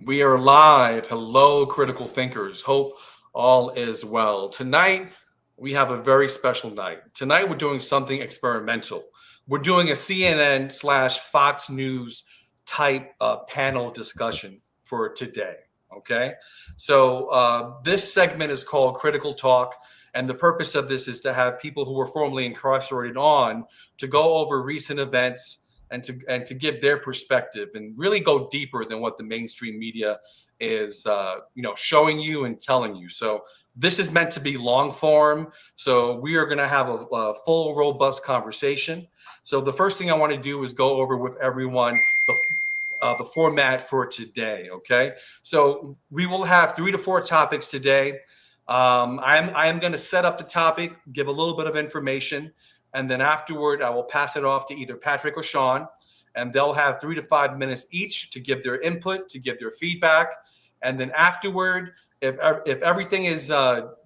We are live. Hello, critical thinkers. Hope all is well. Tonight, we have a very special night. Tonight, we're doing something experimental. We're doing a CNN/Fox News type panel discussion for today. Okay. So, this segment is called Critical Talk. And the purpose of this is to have people who were formerly incarcerated on to go over recent events and to give their perspective and really go deeper than what the mainstream media is showing you and telling you. So this is meant to be long form. So we are going to have a full, robust conversation. So the first thing I want to do is go over with everyone the format for today. Okay, so we will have 3 to 4 topics today. I am going to set up the topic, give a little bit of information, and then afterward, I will pass it off to either Patrick or Sean, and they'll have 3 to 5 minutes each to give their input, to give their feedback. And then afterward, if everything is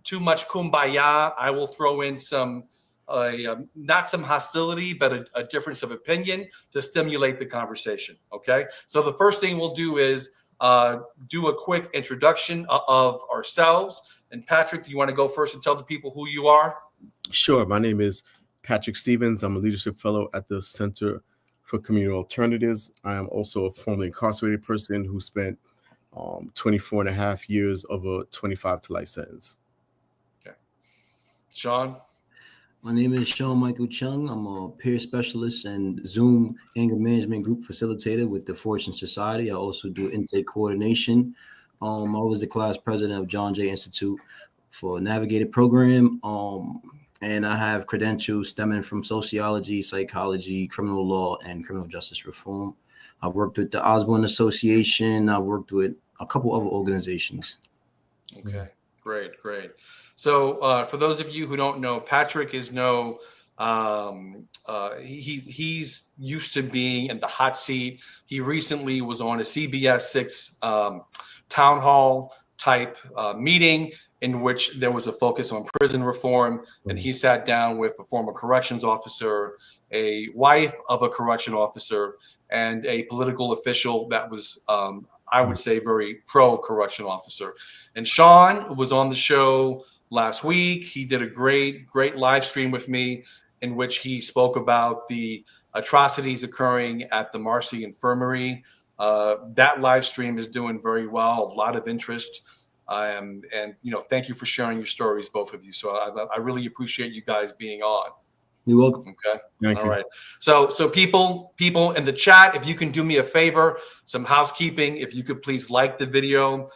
too much kumbaya, I will throw in some, not some hostility, but a difference of opinion to stimulate the conversation. Okay. So the first thing we'll do is do a quick introduction of ourselves. And Patrick, do you want to go first and tell the people who you are? Sure. My name is Patrick Stevens. I'm a leadership fellow at the Center for Community Alternatives. I am also a formerly incarcerated person who spent 24 and a half years of a 25 to life sentence. Okay. Sean? My name is Sean Michael Chung. I'm a peer specialist and Zoom anger management group facilitator with the Fortune Society. I also do intake coordination. I was the class president of John Jay Institute for a Navigated program. And I have credentials stemming from sociology, psychology, criminal law, and criminal justice reform. I've worked with the Osborne Association. I've worked with a couple other organizations. Okay, great. So for those of you who don't know, Patrick is he's used to being in the hot seat. He recently was on a CBS 6 town hall type meeting in which there was a focus on prison reform, and he sat down with a former corrections officer, a wife of a correction officer, and a political official that was, I would say, very pro-correction officer. And Sean was on the show last week. He did a great live stream with me in which he spoke about the atrocities occurring at the Marcy Infirmary. That live stream is doing very well, a lot of interest. And thank you for sharing your stories, both of you. So I really appreciate you guys being on. You're welcome. Okay. Thank All you. right. So people in the chat, if you can do me a favor, some housekeeping, if you could please like the video,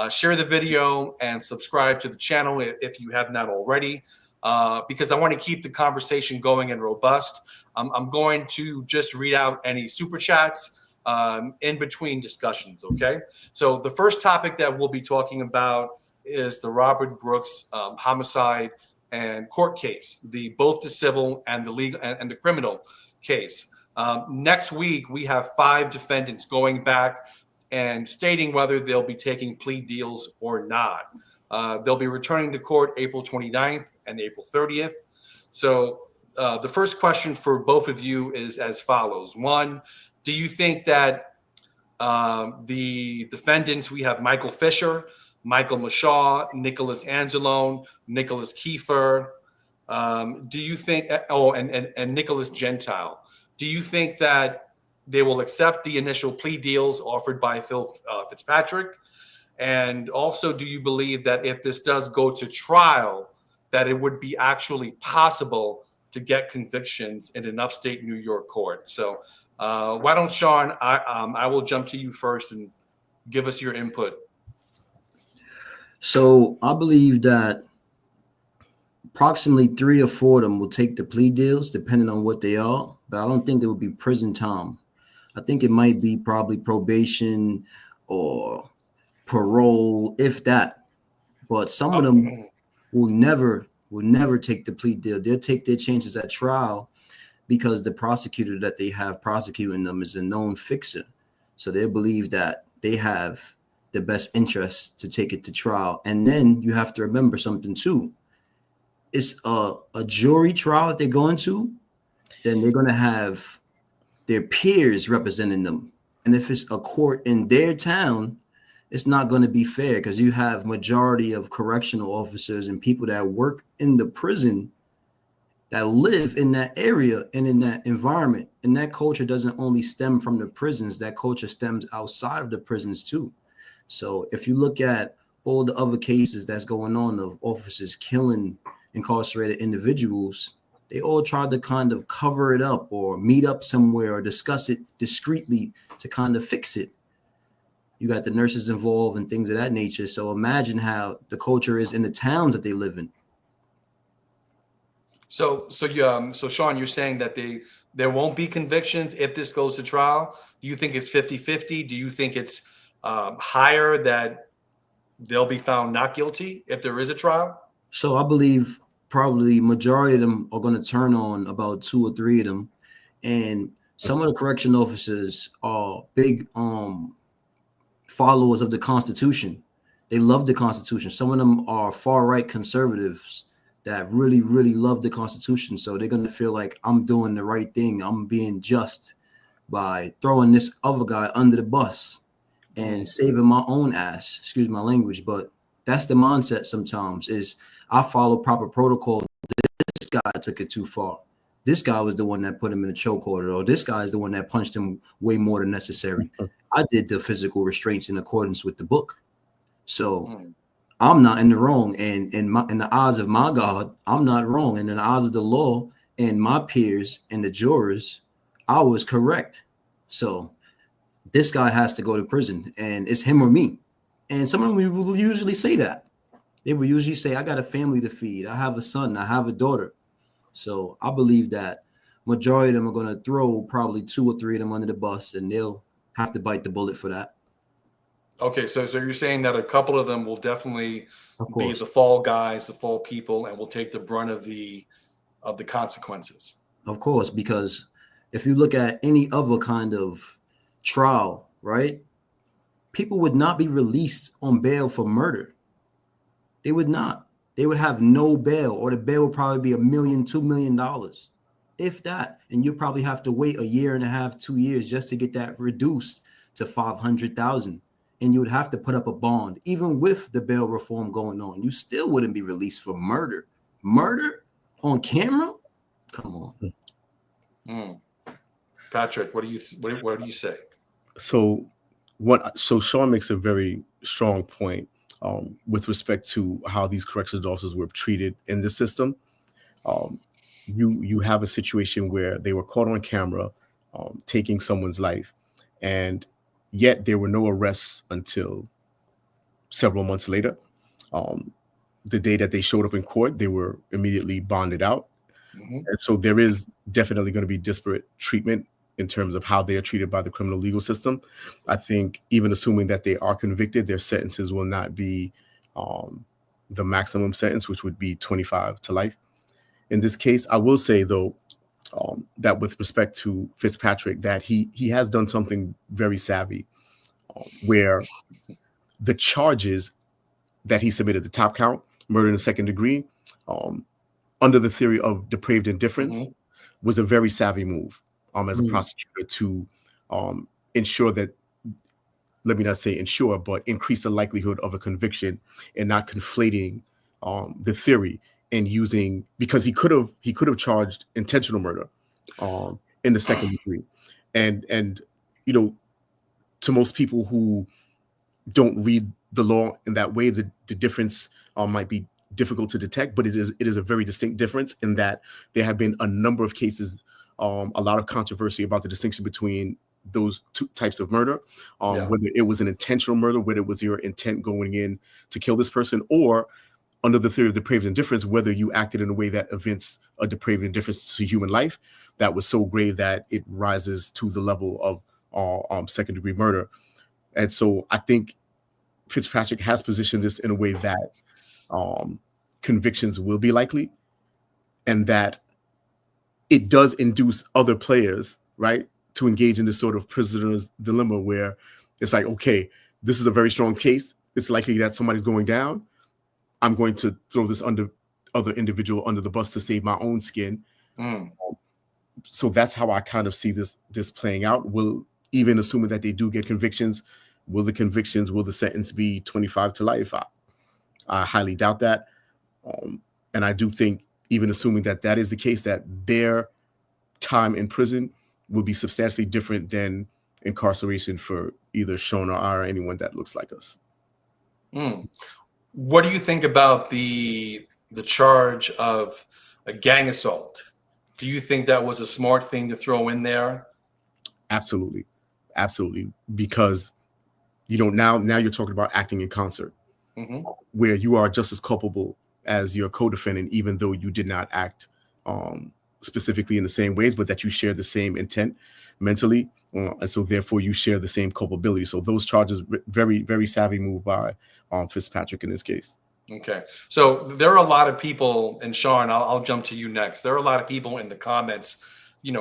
share the video, and subscribe to the channel if you have not already, because I want to keep the conversation going and robust. I'm going to just read out any super chats in between discussions. Okay. So the first topic that we'll be talking about is the Robert Brooks homicide and court case, both the civil and the legal and the criminal case. Next week, we have 5 defendants going back and stating whether they'll be taking plea deals or not. They'll be returning to court April 29th and April 30th. So the first question for both of you is as follows. 1, do you think that the defendants, we have Michael Fisher, Michael Mashaw, Nicholas Angelone, Nicholas Kiefer, do you think, and Nicholas Gentile, do you think that they will accept the initial plea deals offered by Phil Fitzpatrick? And also, do you believe that if this does go to trial, that it would be actually possible to get convictions in an upstate New York court? So why don't, Sean, I will jump to you first and give us your input. So I believe that approximately 3 or 4 of them will take the plea deals, depending on what they are. But I don't think it will be prison time. I think it might be probably probation or parole, if that. But some of them will never take the plea deal. They'll take their chances at trial because the prosecutor that they have prosecuting them is a known fixer. So they believe that they have the best interest to take it to trial. And then you have to remember something too. It's a jury trial that they're going to, then they're going to have their peers representing them. And if it's a court in their town, it's not going to be fair, because you have majority of correctional officers and people that work in the prison that live in that area and in that environment. And that culture doesn't only stem from the prisons, that culture stems outside of the prisons too. So if you look at all the other cases that's going on of officers killing incarcerated individuals, they all tried to kind of cover it up or meet up somewhere or discuss it discreetly to kind of fix it. You got the nurses involved and things of that nature. So imagine how the culture is in the towns that they live in. So Sean, you're saying that there won't be convictions if this goes to trial. Do you think it's 50-50? Do you think it's higher that they'll be found not guilty if there is a trial? So I believe probably majority of them are going to turn on about 2 or 3 of them. And some of the correction officers are big followers of the Constitution. They love the Constitution. Some of them are far-right conservatives that really, really love the Constitution. So they're going to feel like I'm doing the right thing. I'm being just by throwing this other guy under the bus and saving my own ass. Excuse my language, but that's the mindset sometimes is I follow proper protocol. This guy took it too far. This guy was the one that put him in a chokehold, or this guy is the one that punched him way more than necessary. I did the physical restraints in accordance with the book. So I'm not in the wrong. And in the eyes of my God, I'm not wrong. And in the eyes of the law and my peers and the jurors, I was correct. So this guy has to go to prison, and it's him or me. And some of them will usually say that. They will usually say, I got a family to feed. I have a son. I have a daughter. So I believe that majority of them are going to throw probably 2 or 3 of them under the bus, and they'll have to bite the bullet for that. Okay, so you're saying that a couple of them will definitely be the fall guys, the fall people, and will take the brunt of the consequences. Of course, because if you look at any other kind of trial, right, people would not be released on bail for murder. They would not. They would have no bail, or the bail would probably be $1 million, $2 million, if that. And you probably have to wait 1.5 years, 2 years just to get that reduced to $500,000. And you would have to put up a bond. Even with the bail reform going on, you still wouldn't be released for murder. Murder on camera? Come on. Patrick, what do you say? So Sean makes a very strong point with respect to how these corrections officers were treated in the system. You have a situation where they were caught on camera taking someone's life, and yet there were no arrests until several months later. The day that they showed up in court, they were immediately bonded out. And so there is definitely going to be disparate treatment in terms of how they are treated by the criminal legal system. I think even assuming that they are convicted, their sentences will not be the maximum sentence, which would be 25 to life. In this case, I will say, though, that with respect to Fitzpatrick, that he has done something very savvy, where the charges that he submitted, the top count, murder in the second degree, under the theory of depraved indifference, was a very savvy move as a prosecutor to ensure that, let me not say ensure, but increase the likelihood of a conviction and not conflating the theory and using, because he could have charged intentional murder in the second degree. And you know, to most people who don't read the law in that way, the difference might be difficult to detect, but it is a very distinct difference in that there have been a number of cases, a lot of controversy about the distinction between those two types of murder, whether it was an intentional murder, whether it was your intent going in to kill this person, or under the theory of depraved indifference, whether you acted in a way that evinced a depraved indifference to human life that was so grave that it rises to the level of second degree murder. And so I think Fitzpatrick has positioned this in a way that convictions will be likely, and that it does induce other players, right, to engage in this sort of prisoner's dilemma where it's like, okay, this is a very strong case. It's likely that somebody's going down. I'm going to throw this other individual under the bus to save my own skin. So that's how I kind of see this playing out. Will, even assuming that they do get convictions, Will the convictions, will the sentence be 25 to life? I highly doubt that. And I do think, even assuming that that is the case, that their time in prison will be substantially different than incarceration for either Sean or I or anyone that looks like us. What do you think about the charge of a gang assault? Do you think that was a smart thing to throw in there? Absolutely. Absolutely. Because, now you're talking about acting in concert, where you are just as culpable as your co-defendant, even though you did not act specifically in the same ways, but that you share the same intent mentally. And so therefore you share the same culpability. So those charges, very, very savvy move by Fitzpatrick in this case. Okay. So there are a lot of people, and Sean, I'll jump to you next. There are a lot of people in the comments,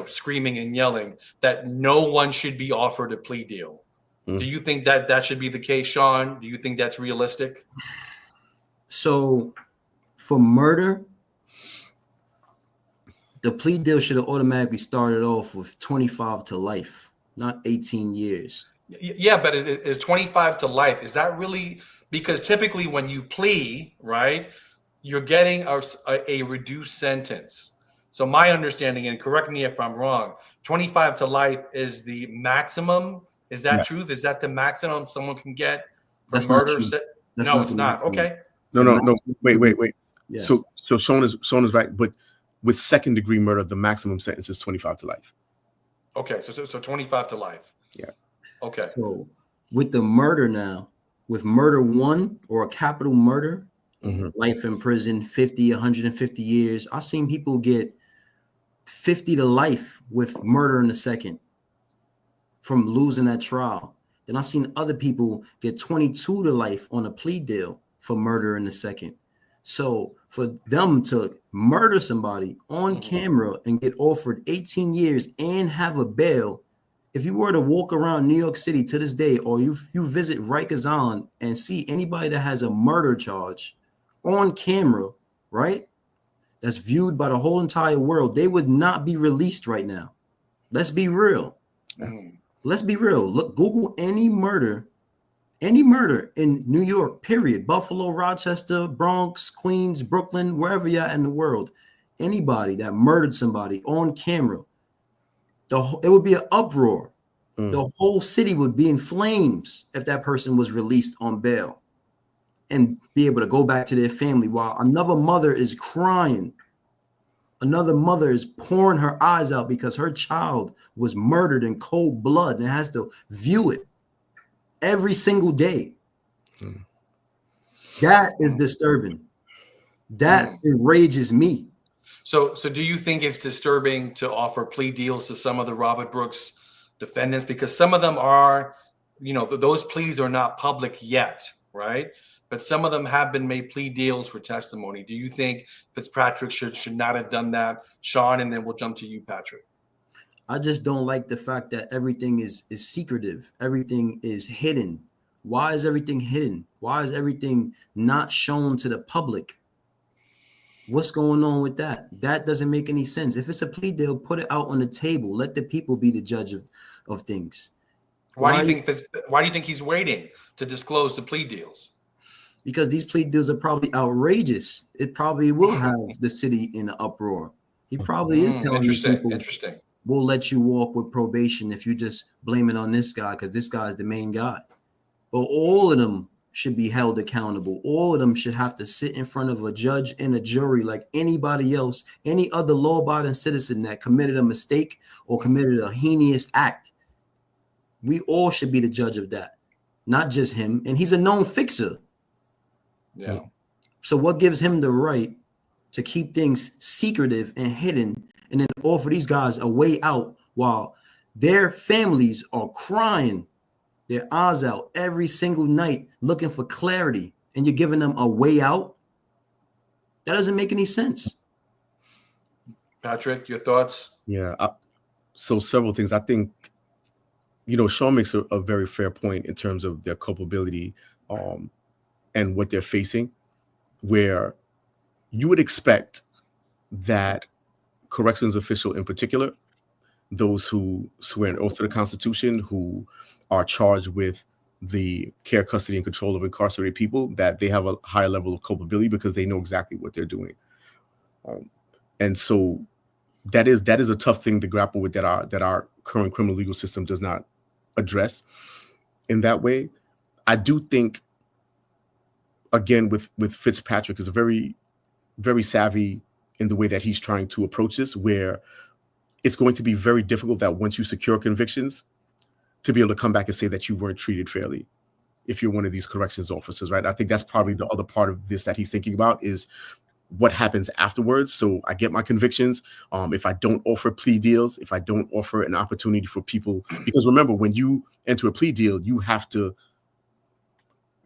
screaming and yelling that no one should be offered a plea deal. Do you think that should be the case, Sean? Do you think that's realistic? So for murder, the plea deal should have automatically started off with 25 to life, not 18 years. Yeah, but it is 25 to life. Is that really? Because typically when you plea, right, you're getting a reduced sentence. So my understanding, and correct me if I'm wrong, 25 to life is the maximum. Is that truth? Is that the maximum someone can get for murder? No, it's not. Okay. No. Wait. Yes. So Sean is right, but with second degree murder, the maximum sentence is 25 to life. Okay, so 25 to life. Yeah. Okay. So with the murder now, with murder one or a capital murder, life in prison, 50, 150 years. I've seen people get 50 to life with murder in the second from losing that trial. Then I've seen other people get 22 to life on a plea deal for murder in the second. So for them to murder somebody on camera and get offered 18 years and have a bail, if you were to walk around New York City to this day, or you visit Rikers Island and see anybody that has a murder charge on camera, right, that's viewed by the whole entire world, they would not be released right now. Let's be real. Let's be real. Look, Google any murder in New York, period. Buffalo, Rochester, Bronx, Queens, Brooklyn, wherever you're at in the world. Anybody that murdered somebody on camera, it would be an uproar. The whole city would be in flames if that person was released on bail and be able to go back to their family while another mother is crying. Another mother is pouring her eyes out because her child was murdered in cold blood and has to view it every single day. That is disturbing. That enrages me. So do you think it's disturbing to offer plea deals to some of the Robert Brooks defendants? Because some of them are, those pleas are not public yet, right? But some of them have been made plea deals for testimony. Do you think Fitzpatrick should not have done that, Sean? And then we'll jump to you, Patrick. I just don't like the fact that everything is secretive. Everything is hidden. Why is everything hidden? Why is everything not shown to the public? What's going on with that? That doesn't make any sense. If it's a plea deal, put it out on the table. Let the people be the judge of things. Why do you think he's waiting to disclose the plea deals? Because these plea deals are probably outrageous. It probably will have the city in an uproar. He probably is telling you people, we'll let you walk with probation if you just blame it on this guy because this guy is the main guy. But all of them should be held accountable. All of them should have to sit in front of a judge and a jury like anybody else, any other law-abiding citizen that committed a mistake or committed a heinous act. We all should be the judge of that, not just him. And he's a known fixer. Yeah. So what gives him the right to keep things secretive and hidden and then offer these guys a way out while their families are crying their eyes out every single night looking for clarity, and you're giving them a way out? That doesn't make any sense. Patrick, your thoughts? Yeah. So several things. I think, Sean makes a very fair point in terms of their culpability and what they're facing, where you would expect that corrections official in particular, those who swear an oath to the Constitution, who are charged with the care, custody, and control of incarcerated people, that they have a higher level of culpability because they know exactly what they're doing. And so that is a tough thing to grapple with, that our current criminal legal system does not address in that way. I do think, again, with Fitzpatrick, is a very, very savvy in the way that he's trying to approach this, where it's going to be very difficult that once you secure convictions to be able to come back and say that you weren't treated fairly if you're one of these corrections officers, right? I think that's probably the other part of this that he's thinking about, is what happens afterwards. So I get my convictions. If I don't offer plea deals, if I don't offer an opportunity for people, because remember, when you enter a plea deal, you have to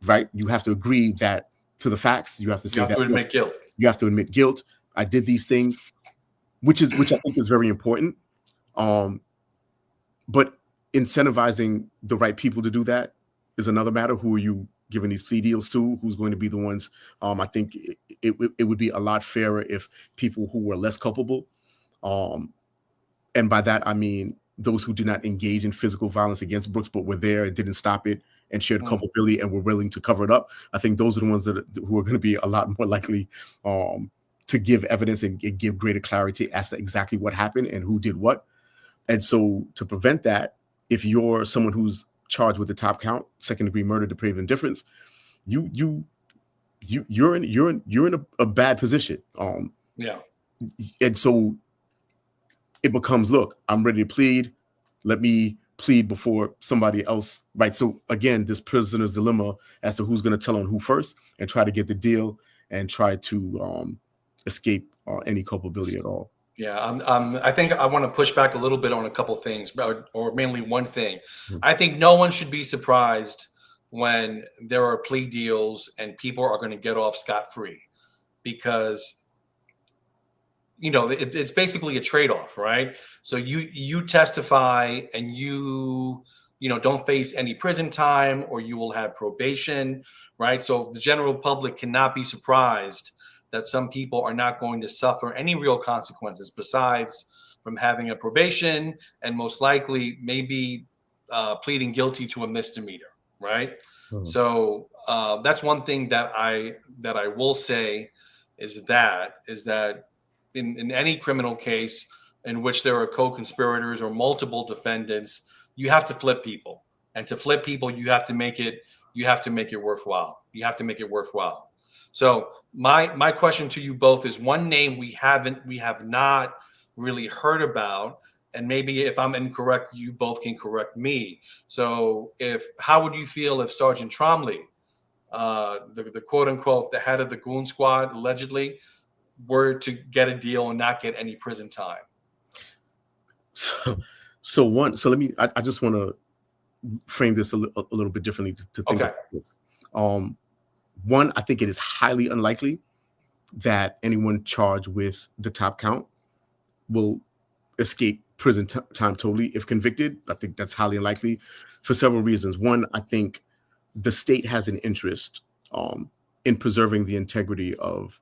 agree that to the facts. You have to say that admit guilt. You have to admit guilt. I did these things, which I think is very important. But incentivizing the right people to do that is another matter. Who are you giving these plea deals to? Who's going to be the ones? I think it would be a lot fairer if people who were less culpable, and by that I mean those who did not engage in physical violence against Brooks, but were there and didn't stop it and shared culpability and were willing to cover it up. I think those are the ones who are going to be a lot more likely to give evidence and give greater clarity as to exactly what happened and who did what. And so to prevent that, if you're someone who's charged with the top count, second-degree murder, depraved indifference, you're in a bad position. And so it becomes, look, I'm ready to plead. Let me plead before somebody else, right? So again, this prisoner's dilemma as to who's going to tell on who first and try to get the deal and try to escape any culpability at all. Yeah, I think I want to push back a little bit on a couple things, or mainly one thing. I think no one should be surprised when there are plea deals and people are going to get off scot-free, because it's basically a trade-off, right? So you testify and you don't face any prison time, or you will have probation, right? So the general public cannot be surprised that some people are not going to suffer any real consequences besides from having a probation and most likely maybe pleading guilty to a misdemeanor, right? So that's one thing that I will say is that in any criminal case in which there are co-conspirators or multiple defendants, you have to flip people, and to flip people, you have to make it worthwhile. You have to make it worthwhile. So my question to you both is one name we have not really heard about, and maybe if I'm incorrect, you both can correct me. So how would you feel if Sergeant Trombley, the quote unquote the head of the goon squad allegedly, were to get a deal and not get any prison time? So let me. I just want to frame this a little bit differently to think about this. One, I think it is highly unlikely that anyone charged with the top count will escape prison time totally if convicted. I think that's highly unlikely for several reasons. One, I think the state has an interest in preserving the integrity of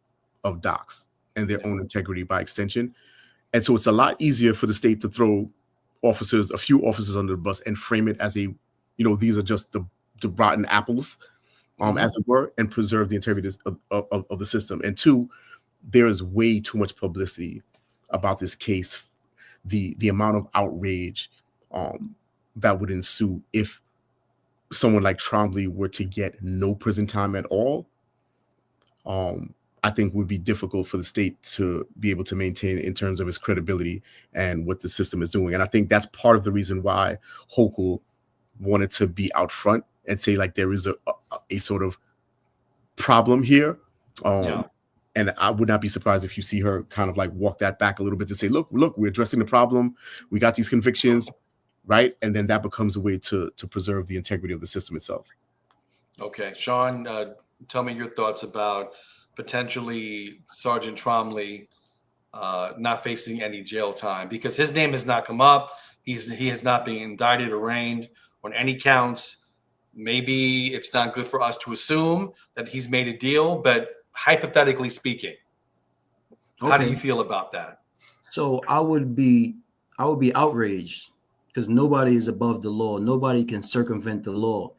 docs and their own integrity by extension. And so it's a lot easier for the state to throw a few officers under the bus and frame it as these are just the rotten apples, as it were, and preserve the integrity of the system. And two, there is way too much publicity about this case. The amount of outrage that would ensue if someone like Trombley were to get no prison time at all, I think would be difficult for the state to be able to maintain in terms of its credibility and what the system is doing. And I think that's part of the reason why Holchul wanted to be out front and say, like, there is a sort of problem here. And I would not be surprised if you see her kind of like walk that back a little bit to say, look, we're addressing the problem. We got these convictions, right? And then that becomes a way to preserve the integrity of the system itself. Okay. Sean, tell me your thoughts about potentially Sergeant Trombley not facing any jail time, because his name has not come up. He has not been indicted, arraigned on any counts. Maybe it's not good for us to assume that he's made a deal, but hypothetically speaking, how do you feel about that? So I would be outraged, because nobody is above the law. Nobody can circumvent the law.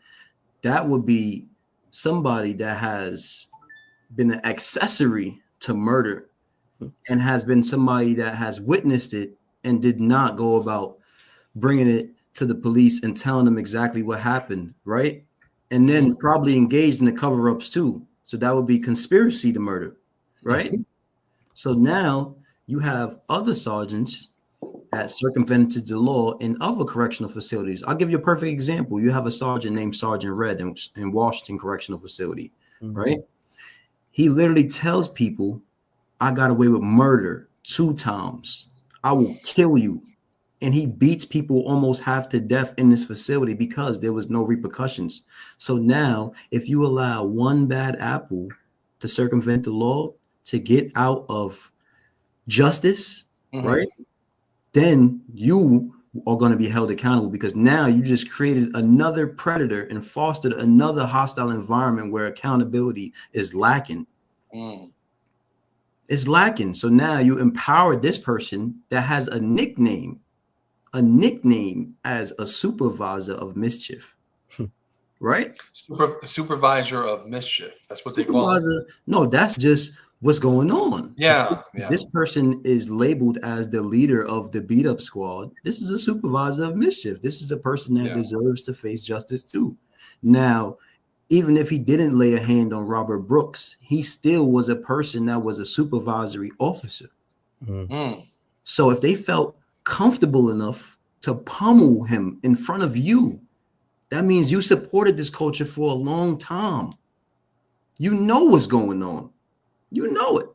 that would be somebody that has been an accessory to murder and has been somebody that has witnessed it and did not go about bringing it to the police and telling them exactly what happened, right? And then probably engaged in the cover-ups too. So that would be conspiracy to murder, right? So now you have other sergeants that circumvented the law in other correctional facilities. I'll give you a perfect example. You have a sergeant named Sergeant Red in Washington Correctional Facility, right? He literally tells people, I got away with murder 2 times. I will kill you. And he beats people almost half to death in this facility because there was no repercussions. So now, if you allow one bad apple to circumvent the law, to get out of justice, right? Then you are going to be held accountable, because now you just created another predator and fostered another hostile environment where accountability is lacking. It's lacking. So now you empower this person that has a nickname as a supervisor of mischief, right? Supervisor of mischief. That's what they call it. No, that's just what's going on. Yeah, This person is labeled as the leader of the beat up squad. This is a supervisor of mischief. This is a person that deserves to face justice too. Now, even if he didn't lay a hand on Robert Brooks, he still was a person that was a supervisory officer. So if they felt comfortable enough to pummel him in front of you, that means you supported this culture for a long time. You know what's going on. You know it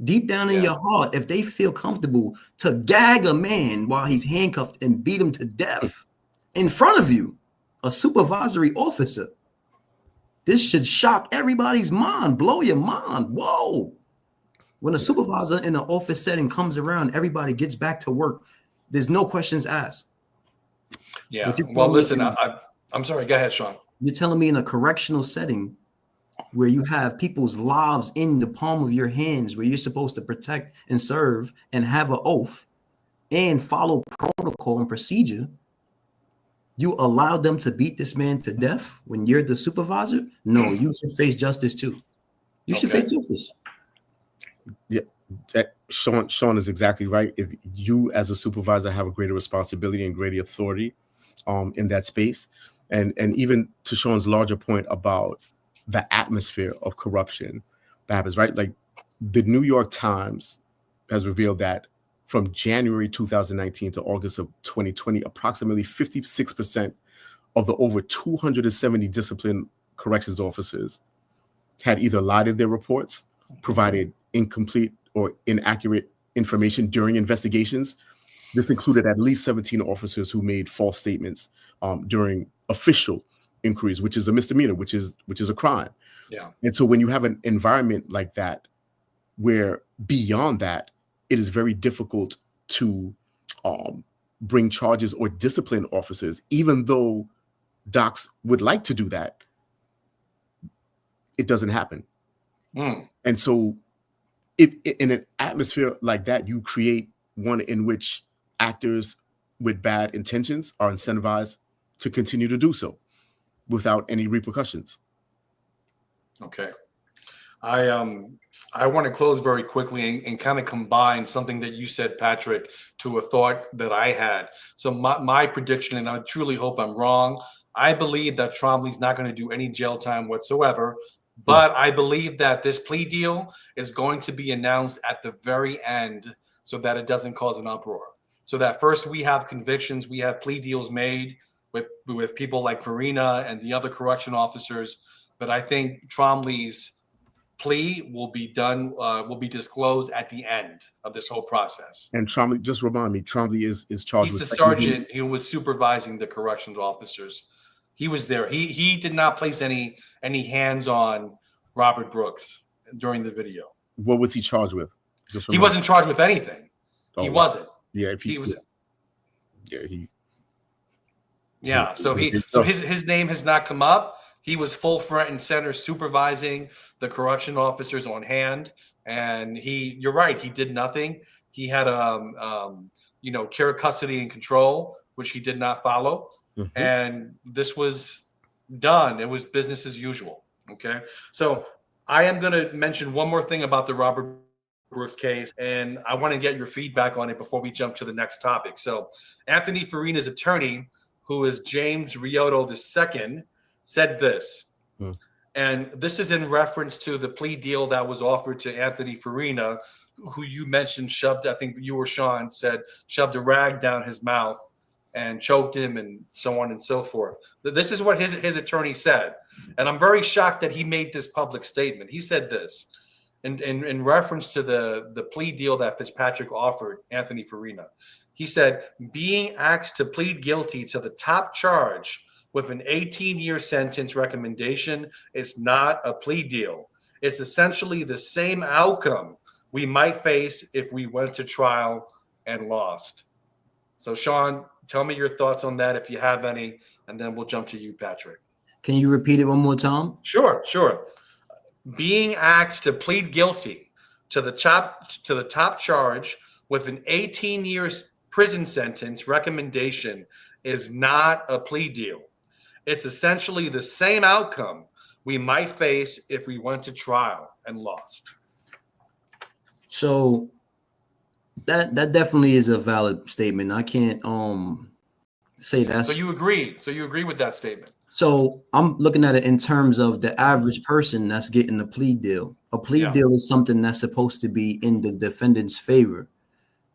deep down in your heart. If they feel comfortable to gag a man while he's handcuffed and beat him to death in front of you, a supervisory officer, this should shock everybody's mind, blow your mind. Whoa. When a supervisor in an office setting comes around, everybody gets back to work. There's no questions asked. Yeah. Well, listen, I'm sorry. Go ahead, Sean. You're telling me in a correctional setting where you have people's lives in the palm of your hands, where you're supposed to protect and serve and have an oath and follow protocol and procedure, you allowed them to beat this man to death when you're the supervisor? No, you should face justice too. You should face justice. Yeah, Sean is exactly right. If you as a supervisor have a greater responsibility and greater authority in that space, and even to Sean's larger point about the atmosphere of corruption that happens, right? Like the New York Times has revealed that from January 2019 to August of 2020, approximately 56% of the over 270 disciplined corrections officers had either lied in their reports, provided incomplete or inaccurate information during investigations. This included at least 17 officers who made false statements during official inquiries, which is a misdemeanor, which is a crime. Yeah. And so when you have an environment like that, where beyond that, it is very difficult to bring charges or discipline officers, even though docs would like to do that, it doesn't happen. And so if in an atmosphere like that, you create one in which actors with bad intentions are incentivized to continue to do so without any repercussions. Okay. I want to close very quickly and kind of combine something that you said, Patrick, to a thought that I had. So my prediction, and I truly hope I'm wrong, I believe that Trombley's not going to do any jail time whatsoever. But I believe that this plea deal is going to be announced at the very end so that it doesn't cause an uproar. So that first we have convictions, we have plea deals made with people like Farina and the other correction officers. But I think Trombley's plea will be disclosed at the end of this whole process. And Trombley, just remind me, Trombley is charged with the sergeant who was supervising the corrections officers. He was there. He did not place any hands on Robert Brooks during the video. What was he charged with? He wasn't charged with anything. He wasn't. Yeah, he was. Yeah, So his name has not come up. He was full front and center supervising the correction officers on hand, and you're right. He did nothing. He had care, custody, and control, which he did not follow. And this was Done. It was business as usual. Okay. So I am going to mention one more thing about the Robert Brooks case, and I want to get your feedback on it before we jump to the next topic. So Anthony Farina's attorney, who is James Riotto II, said this. And this is in reference to the plea deal that was offered to Anthony Farina, who you mentioned shoved, I think you or Sean said, shoved a rag down his mouth and choked him and so on and so forth. This is what his attorney said. And I'm very shocked that he made this public statement. He said this in reference to the plea deal that Fitzpatrick offered Anthony Farina. He said, being asked to plead guilty to the top charge with an 18-year sentence recommendation is not a plea deal. It's essentially the same outcome we might face if we went to trial and lost. So, Sean, tell me your thoughts on that if you have any, and then we'll jump to you, Patrick. Can you repeat it one more time? Sure. Being asked to plead guilty to the top charge with an 18-year prison sentence recommendation is not a plea deal. It's essentially the same outcome we might face if we went to trial and lost. So that definitely is a valid statement. I can't say that. So you agree? So you agree with that statement? So I'm looking at it in terms of the average person that's getting a plea deal. A plea deal is something that's supposed to be in the defendant's favor.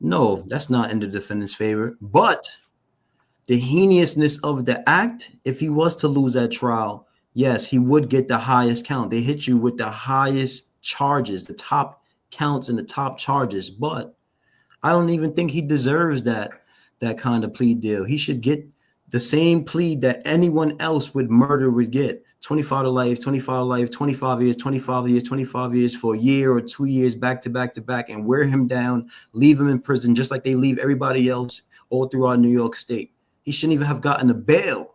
No, that's not in the defendant's favor. But the heinousness of the act, if he was to lose that trial, yes, he would get the highest count. They hit you with the highest charges, the top counts and the top charges. But I don't even think he deserves that kind of plea deal. He should get the same plea that anyone else with murder would get. 25 to life, 25 to life, 25 years, 25 years, 25 years for a year or 2 years back to back to back, and wear him down, leave him in prison just like they leave everybody else all throughout New York State. He shouldn't even have gotten a bail.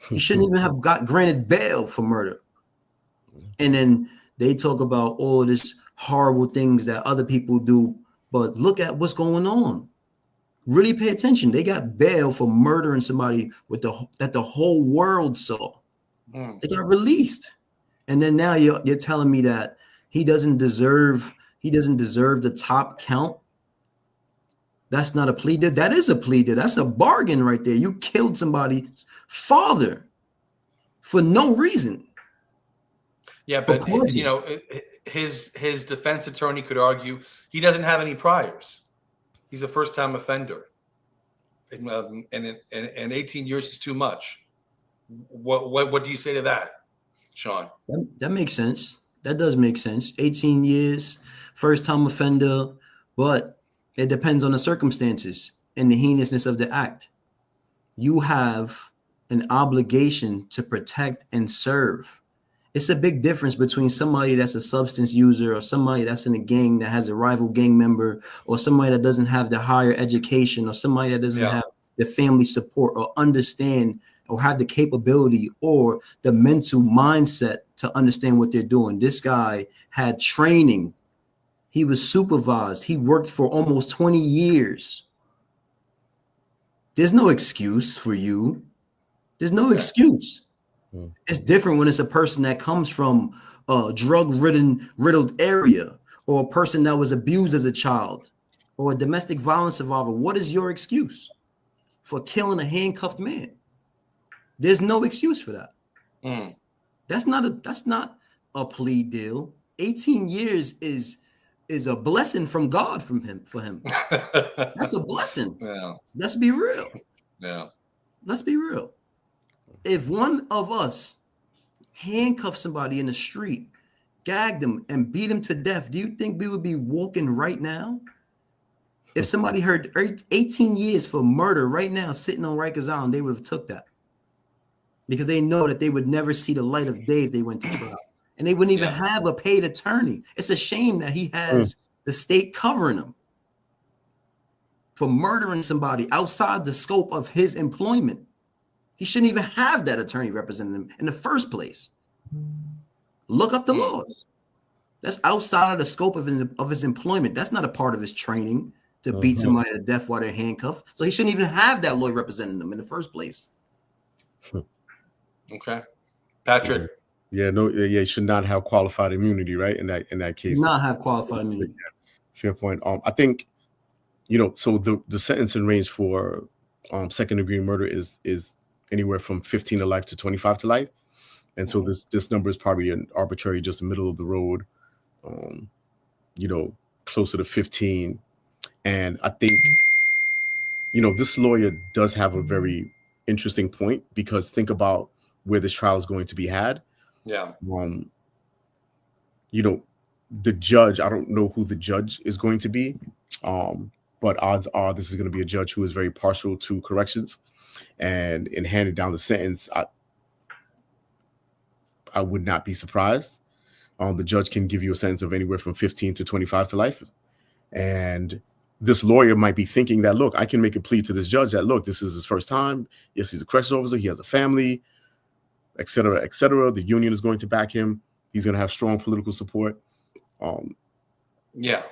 He shouldn't even have got granted bail for murder. And then they talk about all this horrible things that other people do, but look at what's going on. Really pay attention. They got bail for murdering somebody that the whole world saw. They got released, and then now you're telling me that he doesn't deserve the top count. That's not a plea deal. That is a plea deal. That's a bargain right there. You killed somebody's father for no reason. Yeah, but you know, his defense attorney could argue he doesn't have any priors. He's a first-time offender, and 18 years is too much. What do you say to that, Sean? That makes sense. That does make sense. 18 years, first-time offender, but it depends on the circumstances and the heinousness of the act. You have an obligation to protect and serve. It's a big difference between somebody that's a substance user or somebody that's in a gang that has a rival gang member, or somebody that doesn't have the higher education, or somebody that doesn't have the family support or understand or have the capability or the mental mindset to understand what they're doing. This guy had training. He was supervised. He worked for almost 20 years. There's no excuse for you. There's no excuse. It's different when it's a person that comes from a drug-riddled area, or a person that was abused as a child, or a domestic violence survivor. What is your excuse for killing a handcuffed man? There's no excuse for that. That's not a plea deal. 18 years is a blessing from God for him. That's a blessing. Yeah. Let's be real. Yeah. Let's be real. If one of us handcuffed somebody in the street, gagged them, and beat him to death, do you think we would be walking right now? If somebody heard 18 years for murder right now sitting on Rikers Island, they would have took that, because they know that they would never see the light of day if they went to trial, and they wouldn't even have a paid attorney. It's a shame that he has the state covering him for murdering somebody outside the scope of his employment. He shouldn't even have that attorney representing him in the first place. Look up the laws. That's outside of the scope of his employment. That's not a part of his training to beat somebody to death while they're handcuffed. So he shouldn't even have that lawyer representing him in the first place. Okay. Patrick. Yeah, no, yeah, you should not have qualified immunity, right? In that case. Do not have qualified immunity. Fair point. I think, so the sentencing range for second degree murder is anywhere from 15 to life to 25 to life. And so this number is probably an arbitrary, just middle of the road, closer to 15. And I think, this lawyer does have a very interesting point, because think about where this trial is going to be had. Yeah. The judge, I don't know who the judge is going to be, but odds are this is going to be a judge who is very partial to corrections, and in handing down the sentence, I would not be surprised. The judge can give you a sentence of anywhere from 15 to 25 to life. And this lawyer might be thinking that, look, I can make a plea to this judge that, look, this is his first time. Yes, he's a corrections officer. He has a family, et cetera, et cetera. The union is going to back him. He's going to have strong political support. Yeah.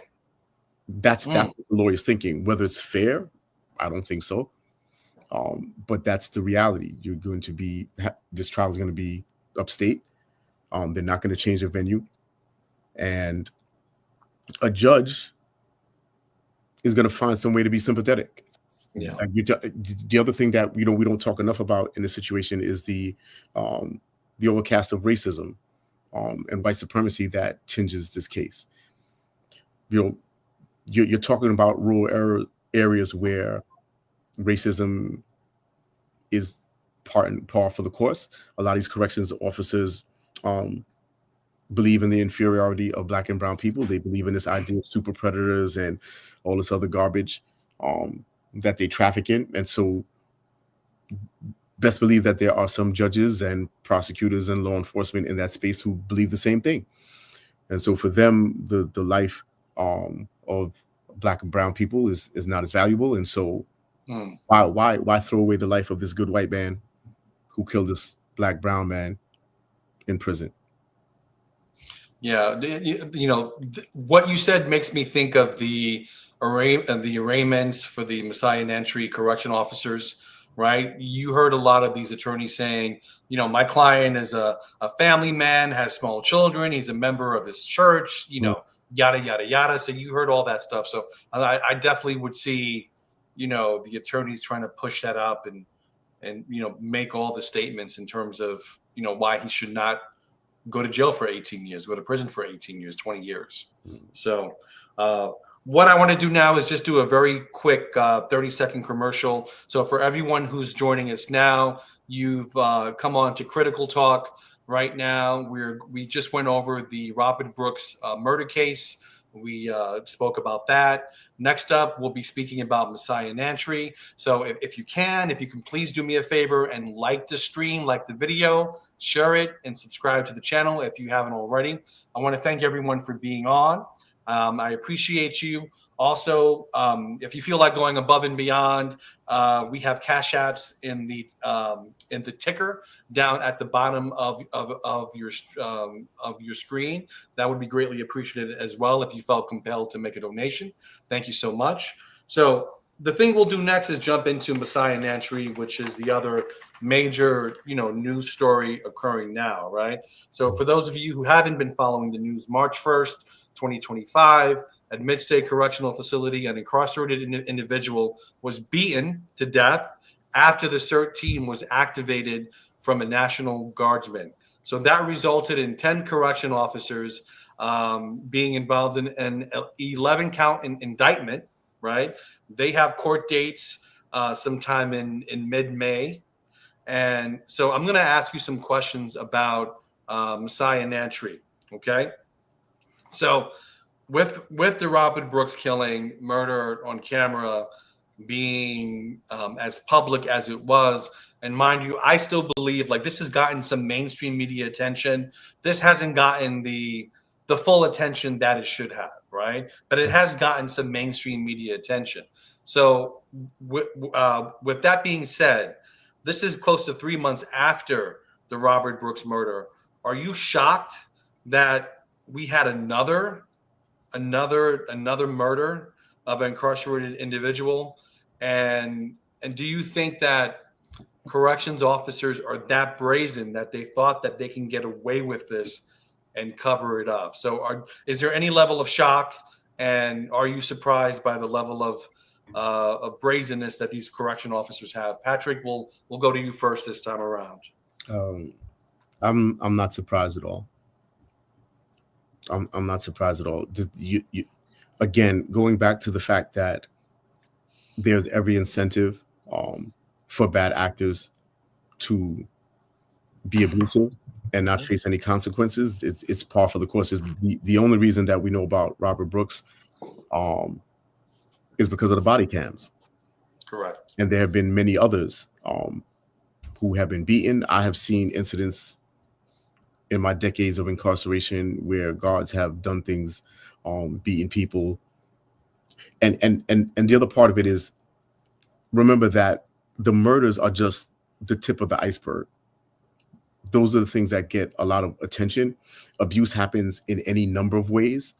That's what the lawyer's thinking. Whether it's fair, I don't think so. But that's the reality. You're going to be, this trial is going to be upstate. They're not going to change their venue. And a judge is going to find some way to be sympathetic. Yeah. The other thing that we don't talk enough about in this situation is the overcast of racism and white supremacy that tinges this case. You're talking about rural areas where racism is par for the course. A lot of these corrections officers believe in the inferiority of Black and brown people. They believe in this idea of super predators and all this other garbage that they traffic in. And so best believe that there are some judges and prosecutors and law enforcement in that space who believe the same thing. And so for them, the life of Black and brown people is not as valuable. And so why throw away the life of this good white man who killed this Black brown man in prison? Yeah, what you said makes me think of the arraignments for the Messiah Nantwi correction officers, right? You heard a lot of these attorneys saying, my client is a family man, has small children, he's a member of his church, yada, yada, yada. So you heard all that stuff. So I definitely would see, the attorneys trying to push that up and make all the statements in terms of, why he should not go to jail for 18 years, go to prison for 18 years, 20 years. So what I want to do now is just do a very quick 30-second commercial. So for everyone who's joining us now, you've come on to Critical Talk. Right now, we just went over the Robert Brooks murder case. We spoke about that. Next up, we'll be speaking about Messiah Nantwi. So if you can please do me a favor and like the stream, like the video, share it, and subscribe to the channel if you haven't already. I want to thank everyone for being on. I appreciate you. Also, if you feel like going above and beyond, we have Cash Apps in the ticker down at the bottom of your screen. That would be greatly appreciated as well if you felt compelled to make a donation. Thank you so much. So the thing we'll do next is jump into Messiah Nantwi, which is the other major news story occurring now, right? So for those of you who haven't been following the news, March 1st, 2025, at Mid-State Correctional Facility, an incarcerated individual was beaten to death after the CERT team was activated from a National Guardsman. So that resulted in 10 correction officers being involved in an 11-count indictment, right? They have court dates sometime in mid-May. And so I'm going to ask you some questions about Messiah Nantwi, okay? So with the Robert Brooks killing, murder on camera being as public as it was, and mind you, I still believe this has gotten some mainstream media attention. This hasn't gotten the full attention that it should have, right? But it has gotten some mainstream media attention. So with that being said, this is close to 3 months after the Robert Brooks murder. Are you shocked that we had another murder of an incarcerated individual? And do you think that corrections officers are that brazen that they thought that they can get away with this and cover it up. So is there any level of shock, and are you surprised by the level of brazenness that these correction officers have? Patrick, we'll go to you first this time around. I'm not surprised at all. I'm not surprised at all. You, again, going back to the fact that there's every incentive for bad actors to be abusive and not face any consequences. It's par for the course. The only reason that we know about Robert Brooks is because of the body cams. Correct. And there have been many others who have been beaten. I have seen incidents in my decades of incarceration where guards have done things, beating people. And the other part of it is, remember that the murders are just the tip of the iceberg. Those are the things that get a lot of attention. Abuse happens in any number of ways.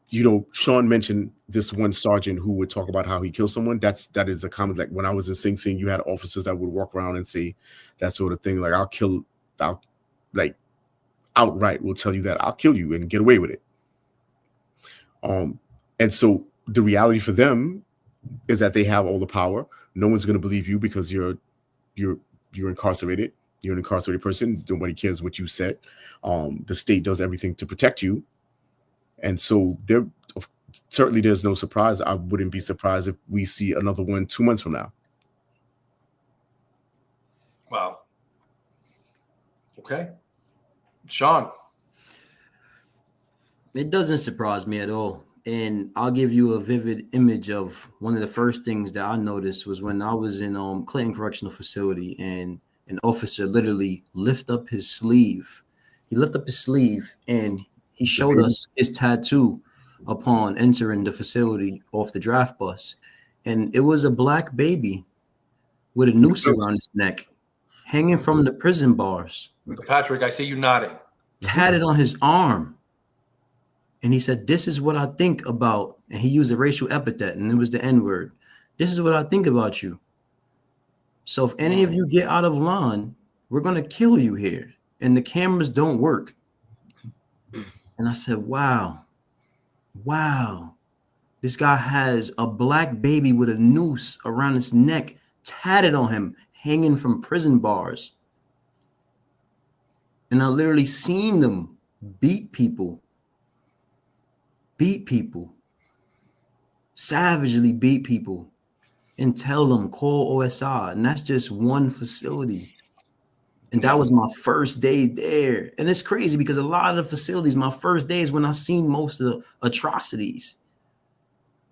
You know, Sean mentioned this one sergeant who would talk about how he killed someone. That is a common, like when I was in Sing Sing, you had officers that would walk around and say that sort of thing. Like, like outright will tell you that I'll kill you and get away with it. And so the reality for them is that they have all the power. No one's going to believe you because you're incarcerated. You're an incarcerated person. Nobody cares what you said. The state does everything to protect you. And so there's no surprise. I wouldn't be surprised if we see another one 2 months from now. Wow. Okay. Sean. It doesn't surprise me at all. And I'll give you a vivid image of one of the first things that I noticed was when I was in Clinton Correctional Facility, and an officer literally lift up his sleeve. He lifted up his sleeve and he showed us his tattoo upon entering the facility off the draft bus. And it was a black baby with a noose around his neck, hanging from the prison bars. Patrick, I see you nodding. Tatted on his arm. And he said, "This is what I think about," and he used a racial epithet, and it was the N-word. "This is what I think about you. So if any of you get out of line, we're going to kill you here. And the cameras don't work." And I said, wow. This guy has a black baby with a noose around his neck, tatted on him, hanging from prison bars. And I literally seen them beat people, savagely beat people, and tell them, call OSI. And that's just one facility. And that was my first day there. And it's crazy because a lot of the facilities, my first day is when I seen most of the atrocities.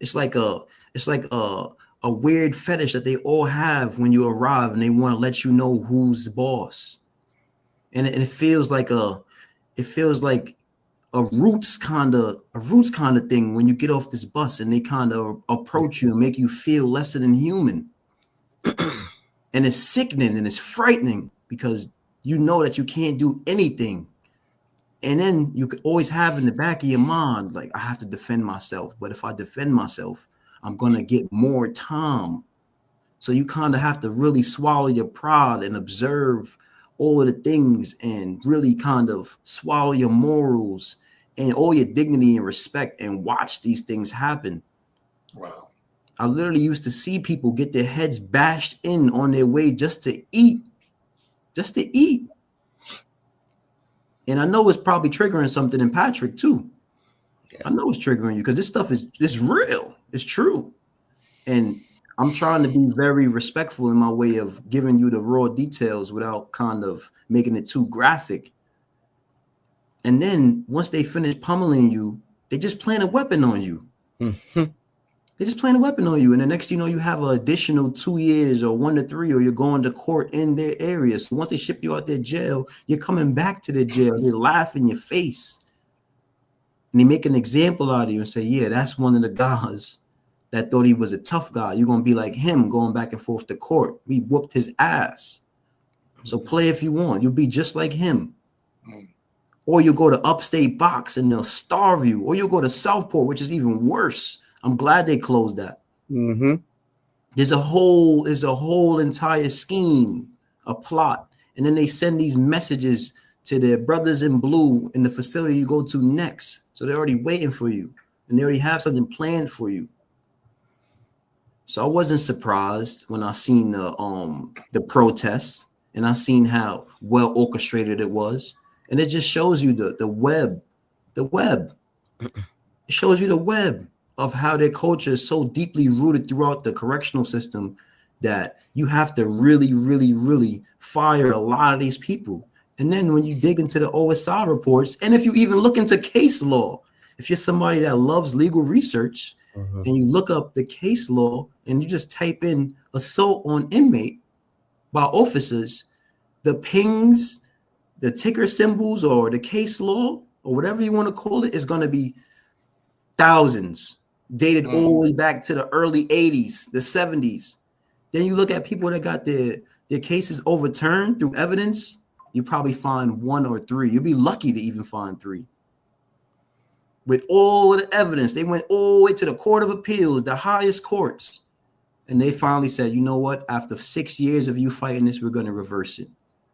It's like a weird fetish that they all have when you arrive, and they want to let you know who's the boss. And it feels like a roots kind of thing when you get off this bus and they kind of approach you and make you feel lesser than human. And it's sickening and it's frightening because you know that you can't do anything. And then you could always have in the back of your mind, like, I have to defend myself. But if I defend myself, I'm going to get more time. So you kind of have to really swallow your pride and observe all of the things and really kind of swallow your morals and all your dignity and respect and watch these things happen. Wow. I literally used to see people get their heads bashed in on their way just to eat. And I know it's probably triggering something in Patrick too. Yeah. I know it's triggering you because this stuff is real. It's true. And I'm trying to be very respectful in my way of giving you the raw details without kind of making it too graphic. And then once they finish pummeling you, they just plant a weapon on you. Mm-hmm. They just plant a weapon on you. And the next you know, you have an additional 2 years or 1 to 3, or you're going to court in their area. So once they ship you out their jail, you're coming back to the jail. They laugh in your face. And they make an example out of you and say, yeah, that's one of the guys that thought he was a tough guy. You're going to be like him going back and forth to court. We whooped his ass. So play if you want. You'll be just like him. Or you'll go to upstate box and they'll starve you. Or you'll go to Southport, which is even worse. I'm glad they closed that. Mm-hmm. There's a whole entire scheme, a plot, and then they send these messages to their brothers in blue in the facility you go to next. So they're already waiting for you, and they already have something planned for you. So I wasn't surprised when I seen the protests, and I seen how well orchestrated it was, and it just shows you the web. It shows you the web of how their culture is so deeply rooted throughout the correctional system that you have to really, really, really fire a lot of these people. And then when you dig into the OSI reports, and if you even look into case law, if you're somebody that loves legal research, and you look up the case law and you just type in assault on inmate by officers, the pings, the ticker symbols, or the case law, or whatever you want to call it, is going to be thousands, dated all the way back to the early 80s, the 70s. Then you look at people that got their cases overturned through evidence, you probably find 1 or 3. You'll be lucky to even find 3. With all the evidence, they went all the way to the Court of Appeals, the highest courts. And they finally said, you know what? After 6 years of you fighting this, we're going to reverse it.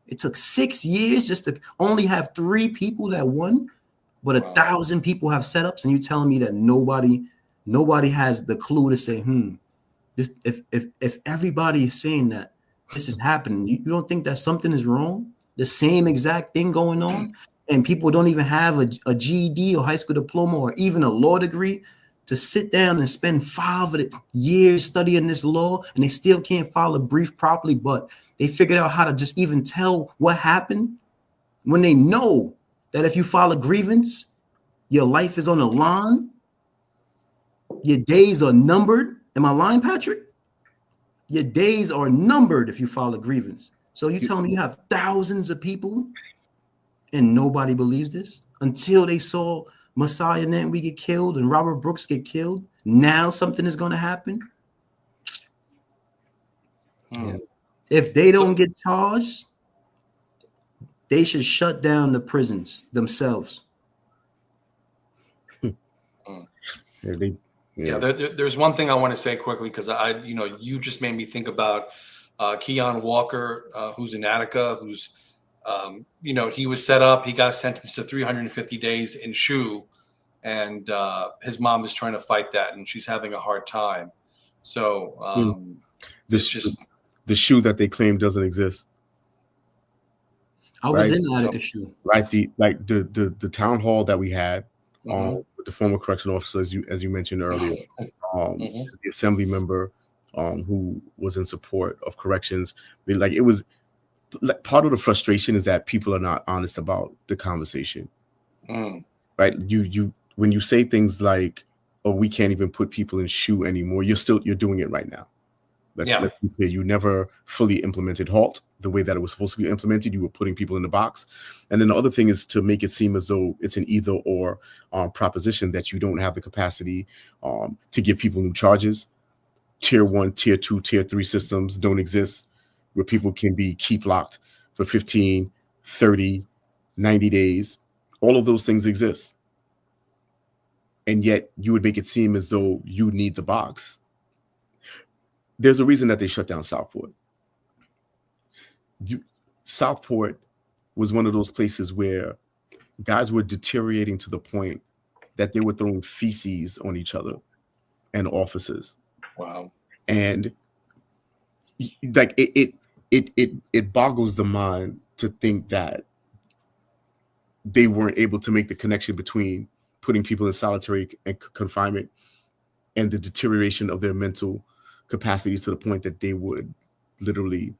It took 6 years just to only have 3 people that won, but 1,000 people have setups, and you telling me that nobody has the clue to say, if everybody is saying that this is happening, you don't think that something is wrong? The same exact thing going on, and people don't even have a GED or high school diploma or even a law degree to sit down and spend 5 years studying this law, and they still can't file a brief properly, but they figured out how to just even tell what happened when they know that if you file a grievance, your life is on the line, your days are numbered. Am I lying, Patrick? Your days are numbered if you file a grievance. So you telling me you have thousands of people and nobody believes this until they saw Messiah Nantwi get killed and Robert Brooks get killed? Now something is going to happen. If they don't get charged, they should shut down the prisons themselves. There's one thing I want to say quickly, because you just made me think about Keon Walker, who's in Attica, who's he was set up. He got sentenced to 350 days in SHU, and his mom is trying to fight that, and she's having a hard time. So the SHU that they claim doesn't exist. I was in Attica SHU. Right, the town hall that we had with the former correctional officer, as you mentioned earlier, the assembly member who was in support of corrections. It was part of the frustration is that people are not honest about the conversation. Right? You when you say things like, "Oh, we can't even put people in SHU anymore," you're doing it right now. Let's be clear. You never fully implemented HALT the way that it was supposed to be implemented. You were putting people in the box. And then the other thing is to make it seem as though it's an either or proposition, that you don't have the capacity to give people new charges. Tier 1, tier 2, tier 3 systems don't exist where people can be keep locked for 15, 30, 90 days. All of those things exist. And yet you would make it seem as though you need the box. There's a reason that they shut down Southport. Southport was one of those places where guys were deteriorating to the point that they were throwing feces on each other and officers. Wow. And it boggles the mind to think that they weren't able to make the connection between putting people in solitary confinement and the deterioration of their mental capacity to the point that they would literally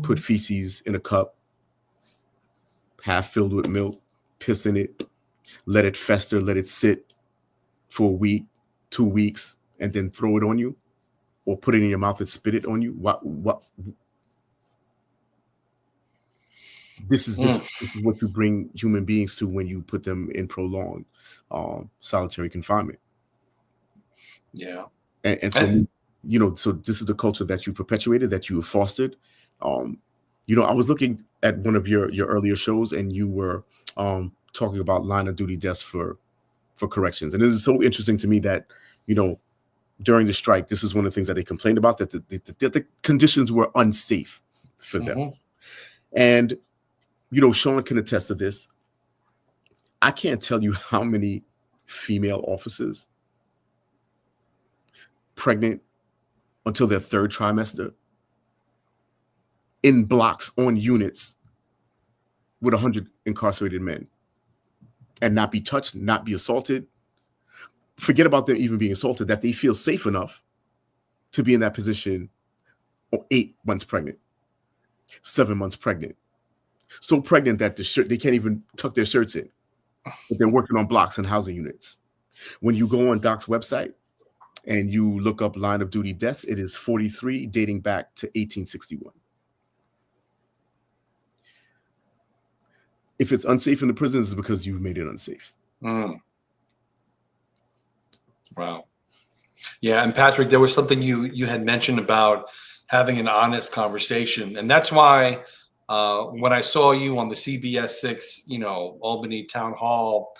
put feces in a cup, half filled with milk, piss in it, let it fester, let it sit for a week, 2 weeks, and then throw it on you, or put it in your mouth and spit it on you. What? This is what you bring human beings to when you put them in prolonged solitary confinement. Yeah. And so, so this is the culture that you perpetuated, that you fostered. I was looking at one of your earlier shows, and you were talking about line of duty deaths for corrections. And it is so interesting to me that, during the strike, this is one of the things that they complained about, that the conditions were unsafe for them. And, you know, Sean can attest to this. I can't tell you how many female officers pregnant until their third trimester in blocks on units with 100 incarcerated men and not be touched, not be assaulted. Forget about them even being assaulted, that they feel safe enough to be in that position 8 months pregnant, 7 months pregnant. So pregnant that they can't even tuck their shirts in. But they're working on blocks and housing units. When you go on Doc's website and you look up line of duty deaths, it is 43, dating back to 1861. If it's unsafe in the prisons, it's because you've made it unsafe. Wow. Yeah, and Patrick, there was something you had mentioned about having an honest conversation, and that's why when I saw you on the CBS 6, you know, Albany Town Hall,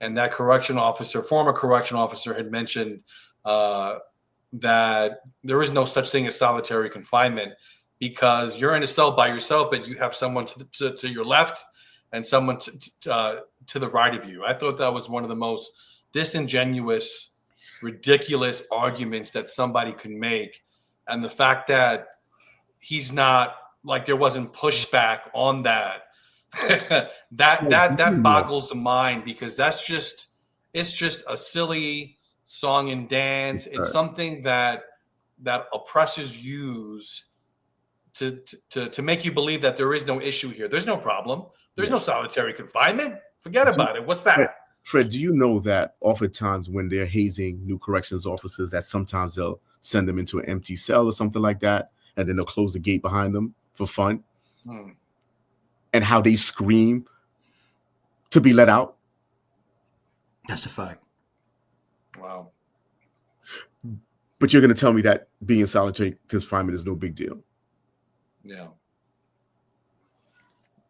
and that former correction officer had mentioned that there is no such thing as solitary confinement because you're in a cell by yourself, but you have someone to your left and someone to the right of you. I thought that was one of the most disingenuous, ridiculous arguments that somebody could make. And the fact that he's not, like, there wasn't pushback on that, that boggles the mind, because it's just a silly song and dance. It's something that oppressors use to make you believe that there is no issue here. There's no problem. There's no solitary confinement. Forget about it. What's that? Fred, do you know that oftentimes when they're hazing new corrections officers, that sometimes they'll send them into an empty cell or something like that, and then they'll close the gate behind them for fun? And how they scream to be let out? That's a fact. Wow. But you're going to tell me that being in solitary confinement is no big deal? Yeah.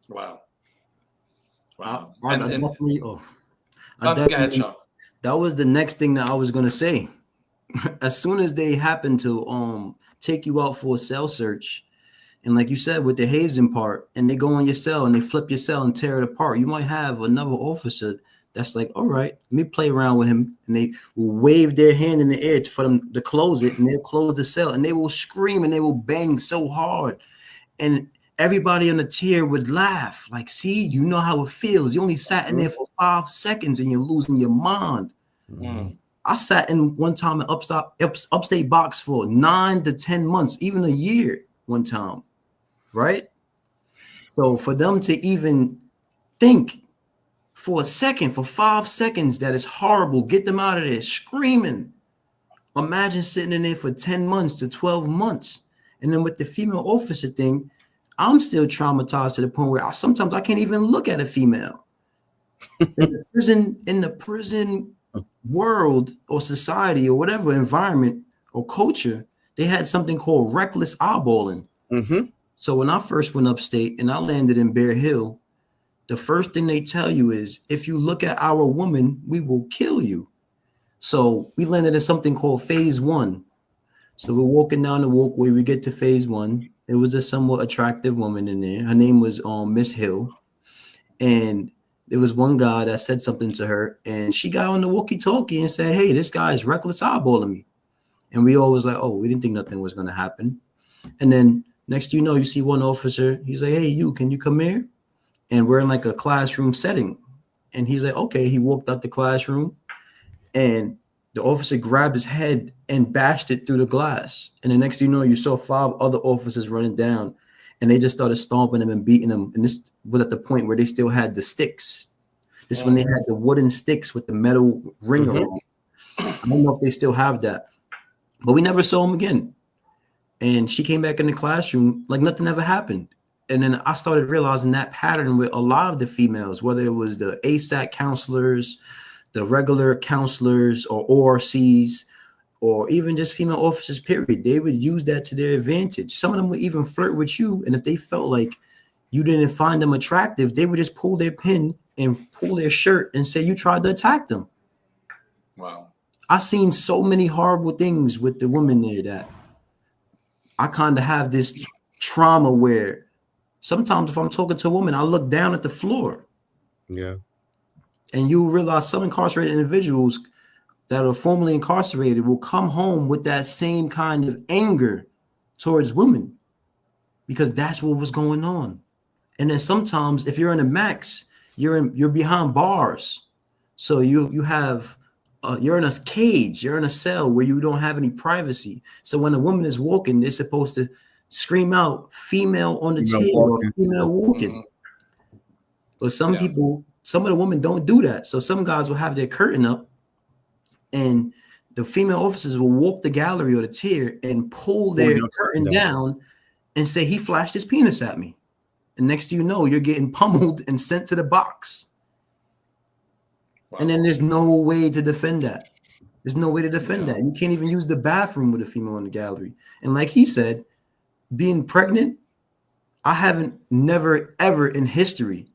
Wow. Wow. Go ahead, Sean. That was the next thing that I was going to say. As soon as they happen to take you out for a cell search, and like you said, with the hazing part, and they go in your cell and they flip your cell and tear it apart, you might have another officer that's like, all right, let me play around with him. And they will wave their hand in the air for them to close it, and they'll close the cell, and they will scream and they will bang so hard. And everybody on the tier would laugh, like, see, you know how it feels. You only sat in there for 5 seconds and you're losing your mind. I sat in one time in upstate box for 9 to 10 months, even a year one time, right? So for them to even think for a second, for 5 seconds, that is horrible, get them out of there screaming. Imagine sitting in there for 10 months to 12 months. And then with the female officer thing, I'm still traumatized to the point where sometimes I can't even look at a female. In the prison world or society or whatever environment or culture, they had something called reckless eyeballing. So when I first went upstate and I landed in Bear Hill, the first thing they tell you is, if you look at our woman, we will kill you. So we landed in something called phase 1. So we're walking down the walkway, we get to phase 1. It was a somewhat attractive woman in there. Her name was Miss Hill. And there was one guy that said something to her, and she got on the walkie-talkie and said, hey, this guy is reckless eyeballing me. And we all was like, oh, we didn't think nothing was going to happen. And then next you know, you see one officer, he's like, hey, can you come here? And we're in like a classroom setting. And he's like, okay. He walked out the classroom, and the officer grabbed his head and bashed it through the glass. And the next you know, you saw 5 other officers running down, and they just started stomping him and beating him. And this was at the point where they still had the sticks. This when they had the wooden sticks with the metal ring around. I don't know if they still have that, but we never saw him again. And she came back in the classroom like nothing ever happened. And then I started realizing that pattern with a lot of the females, whether it was the ASAC counselors, the regular counselors or ORCs, or even just female officers, period. They would use that to their advantage. Some of them would even flirt with you. And if they felt like you didn't find them attractive, they would just pull their pin and pull their shirt and say you tried to attack them. Wow. I've seen so many horrible things with the women there that I kind of have this trauma where sometimes if I'm talking to a woman, I look down at the floor. Yeah. And you realize some incarcerated individuals that are formerly incarcerated will come home with that same kind of anger towards women because that's what was going on. And then sometimes if you're in a max, you're behind bars. So you have you're in a cage, you're in a cell where you don't have any privacy. So when a woman is walking, they're supposed to scream out female on the chair or female walking. But some people, some of the women don't do that. So some guys will have their curtain up and the female officers will walk the gallery or the tier and pull their curtain down and say, he flashed his penis at me. And next thing you know, you're getting pummeled and sent to the box. Wow. And then there's no way to defend that. There's no way to defend that. You can't even use the bathroom with a female in the gallery. And like he said, being pregnant, I haven't never, ever in history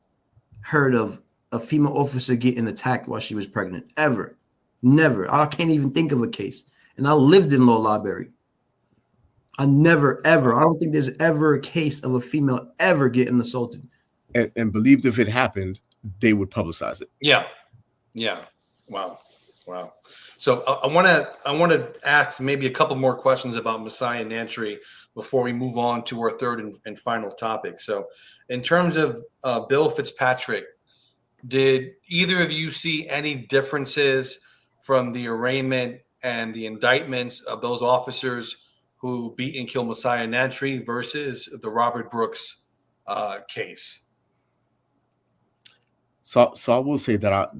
heard of a female officer getting attacked while she was pregnant. Ever. Never. I can't even think of a case. And I lived in Lower Library. I never, ever. I don't think there's ever a case of a female ever getting assaulted. And believed if it happened, they would publicize it. Yeah. Yeah. Wow. Wow. So I want to ask maybe a couple more questions about Messiah Nantwi before we move on to our third and final topic. So in terms of Bill Fitzpatrick, did either of you see any differences from the arraignment and the indictments of those officers who beat and killed Messiah Nantwi versus the Robert Brooks case? So I will say that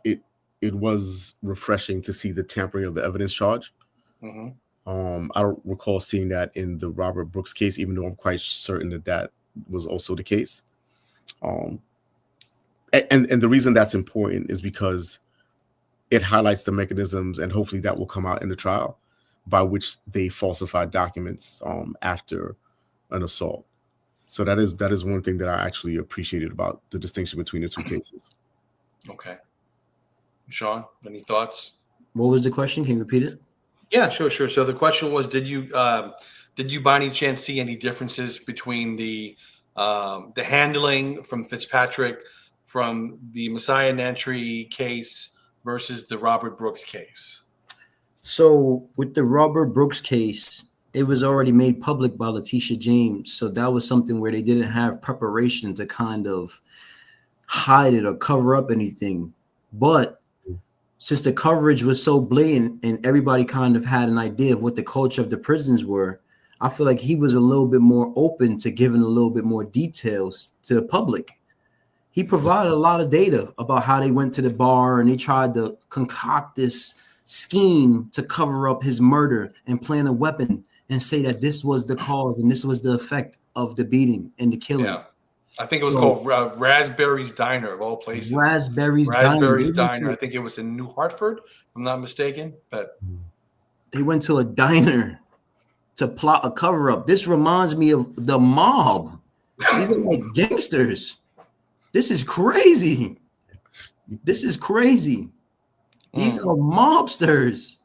it was refreshing to see the tampering of the evidence charge. Mm-hmm. I don't recall seeing that in the Robert Brooks case, even though I'm quite certain that was also the case. And the reason that's important is because it highlights the mechanisms, and hopefully that will come out in the trial, by which they falsified documents after an assault. So that is one thing that I actually appreciated about the distinction between the two cases. Okay. Sean, any thoughts? What was the question? Can you repeat it? Yeah, sure. So the question was, did you by any chance see any differences between the handling from Fitzpatrick from the Messiah Nantwi case versus the Robert Brooks case? So with the Robert Brooks case, it was already made public by Letitia James. So that was something where they didn't have preparation to kind of hide it or cover up anything. But since the coverage was so blatant and everybody kind of had an idea of what the culture of the prisons were, I feel like he was a little bit more open to giving a little bit more details to the public. He provided a lot of data about how they went to the bar and they tried to concoct this scheme to cover up his murder and plant a weapon and say that this was the cause and this was the effect of the beating and the killing. Yeah. I think it was called Raspberry's Diner, of all places. Raspberry's Diner. I think it was in New Hartford, if I'm not mistaken. But they went to a diner to plot a cover-up. This reminds me of the mob. These are like gangsters. This is crazy. This is crazy. These are mobsters.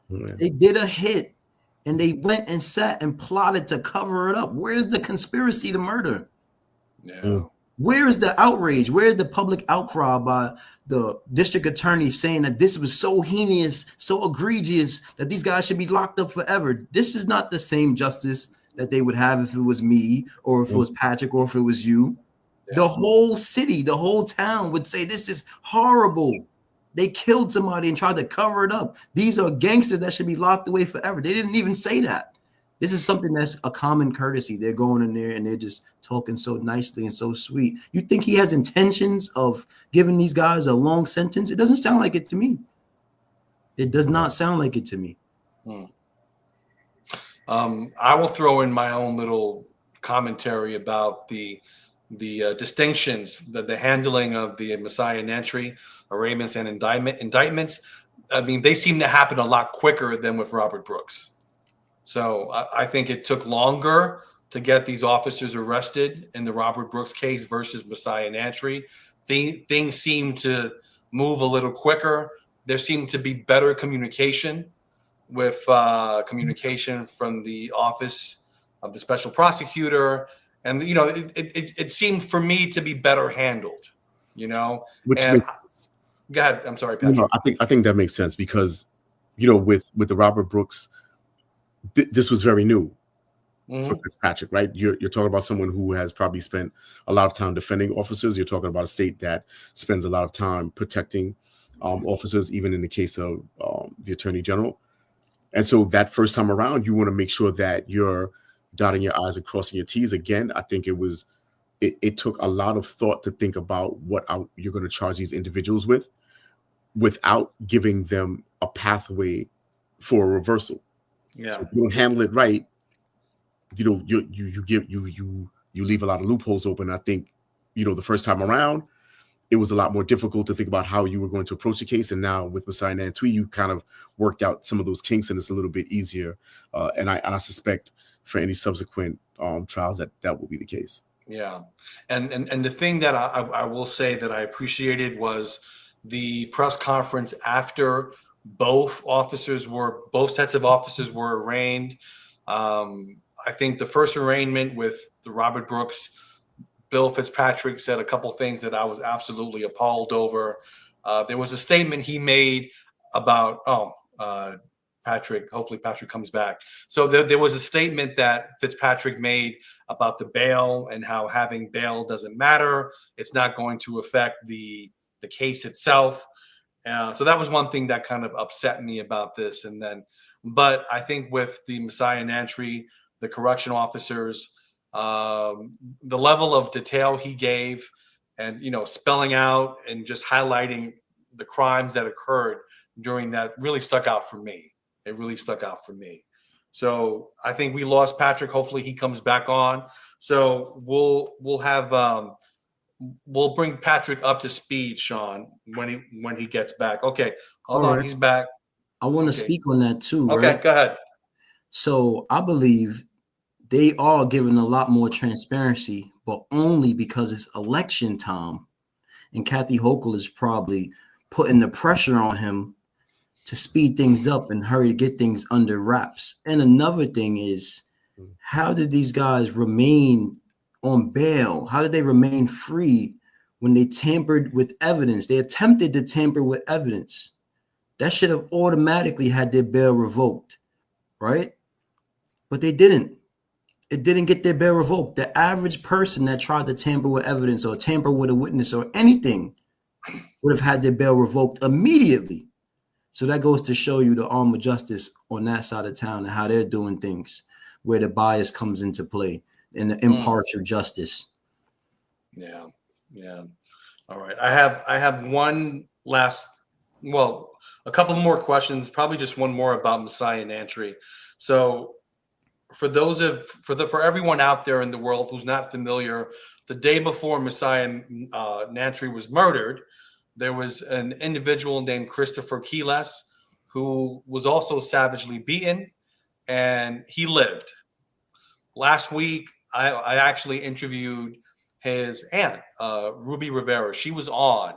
They did a hit, and they went and sat and plotted to cover it up. Where's the conspiracy to murder? Yeah. Where is the outrage? Where is the public outcry by the district attorney saying that this was so heinous, so egregious that these guys should be locked up forever? This is not the same justice that they would have if it was me or if it was Patrick or if it was you. Yeah. The whole city, the whole town would say this is horrible. They killed somebody and tried to cover it up. These are gangsters that should be locked away forever. They didn't even say that. This is something that's a common courtesy. They're going in there and they're just talking so nicely and so sweet. You think he has intentions of giving these guys a long sentence? It doesn't sound like it to me. It does not sound like it to me. I will throw in my own little commentary about the distinctions, the handling of the Messiah Nantwi arraignments and indictments. I mean, they seem to happen a lot quicker than with Robert Brooks. So I think it took longer to get these officers arrested in the Robert Brooks case versus Messiah Nantwi. Things seem to move a little quicker there seemed to be better communication with communication from the office of the special prosecutor. And, it seemed for me to be better handled, Which and makes go ahead. I'm sorry, Patrick. I think that makes sense because, with the Robert Brooks, this was very new for Fitzpatrick, right? You're talking about someone who has probably spent a lot of time defending officers. You're talking about a state that spends a lot of time protecting officers, even in the case of the Attorney General. And so that first time around, you want to make sure that you're dotting your I's and crossing your T's. Again, I think it took a lot of thought to think about what you're going to charge these individuals with without giving them a pathway for a reversal. Yeah. So if you don't handle it right, you leave a lot of loopholes open. I think, the first time around, it was a lot more difficult to think about how you were going to approach the case. And now with Messiah Nantwi, you kind of worked out some of those kinks, and it's a little bit easier. And I suspect for any subsequent trials that will be the case. Yeah. And the thing that I will say that I appreciated was the press conference after both sets of officers were arraigned. I think the first arraignment with the Robert Brooks, Bill Fitzpatrick said a couple things that I was absolutely appalled over. There was a statement he made about, Patrick, hopefully Patrick comes back. So there was a statement that Fitzpatrick made about the bail and how having bail doesn't matter. It's not going to affect the case itself. So that was one thing that kind of upset me about this. But I think with the Messiah Nantwi, the correction officers, the level of detail he gave and, spelling out and just highlighting the crimes that occurred during that really stuck out for me. It really stuck out for me. So I think we lost Patrick. Hopefully he comes back on. So we'll bring Patrick up to speed, Sean, when he gets back. Okay, hold on, he's back. I want to speak on that too. Okay, right? Go ahead. So I believe they are given a lot more transparency, but only because it's election time. And Kathy Hochul is probably putting the pressure on him to speed things up and hurry to get things under wraps. And another thing is, how did these guys remain on bail? How did they remain free when they tampered with evidence? They attempted to tamper with evidence. That should have automatically had their bail revoked, right? But they didn't. It didn't get their bail revoked. The average person that tried to tamper with evidence or tamper with a witness or anything would have had their bail revoked immediately. So that goes to show you the arm of justice on that side of town and how they're doing things, where the bias comes into play and the impartial justice. Yeah. All right. I have one last, a couple more questions, probably just one more about Messiah Nantwi. So for everyone out there in the world who's not familiar, the day before Messiah Nantwi was murdered, there was an individual named Christopher Keeles who was also savagely beaten, and he lived. Last week, I actually interviewed his aunt, Ruby Rivera. She was on,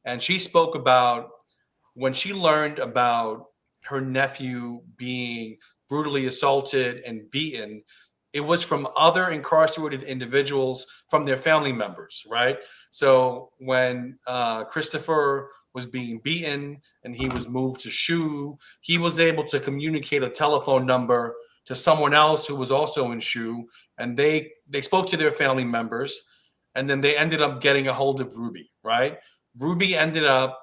and she spoke about when she learned about her nephew being brutally assaulted and beaten. It was from other incarcerated individuals, from their family members, right? So when Christopher was being beaten and he was moved to SHU, he was able to communicate a telephone number to someone else who was also in SHU, and they spoke to their family members, and then they ended up getting a hold of Ruby, right? Ruby ended up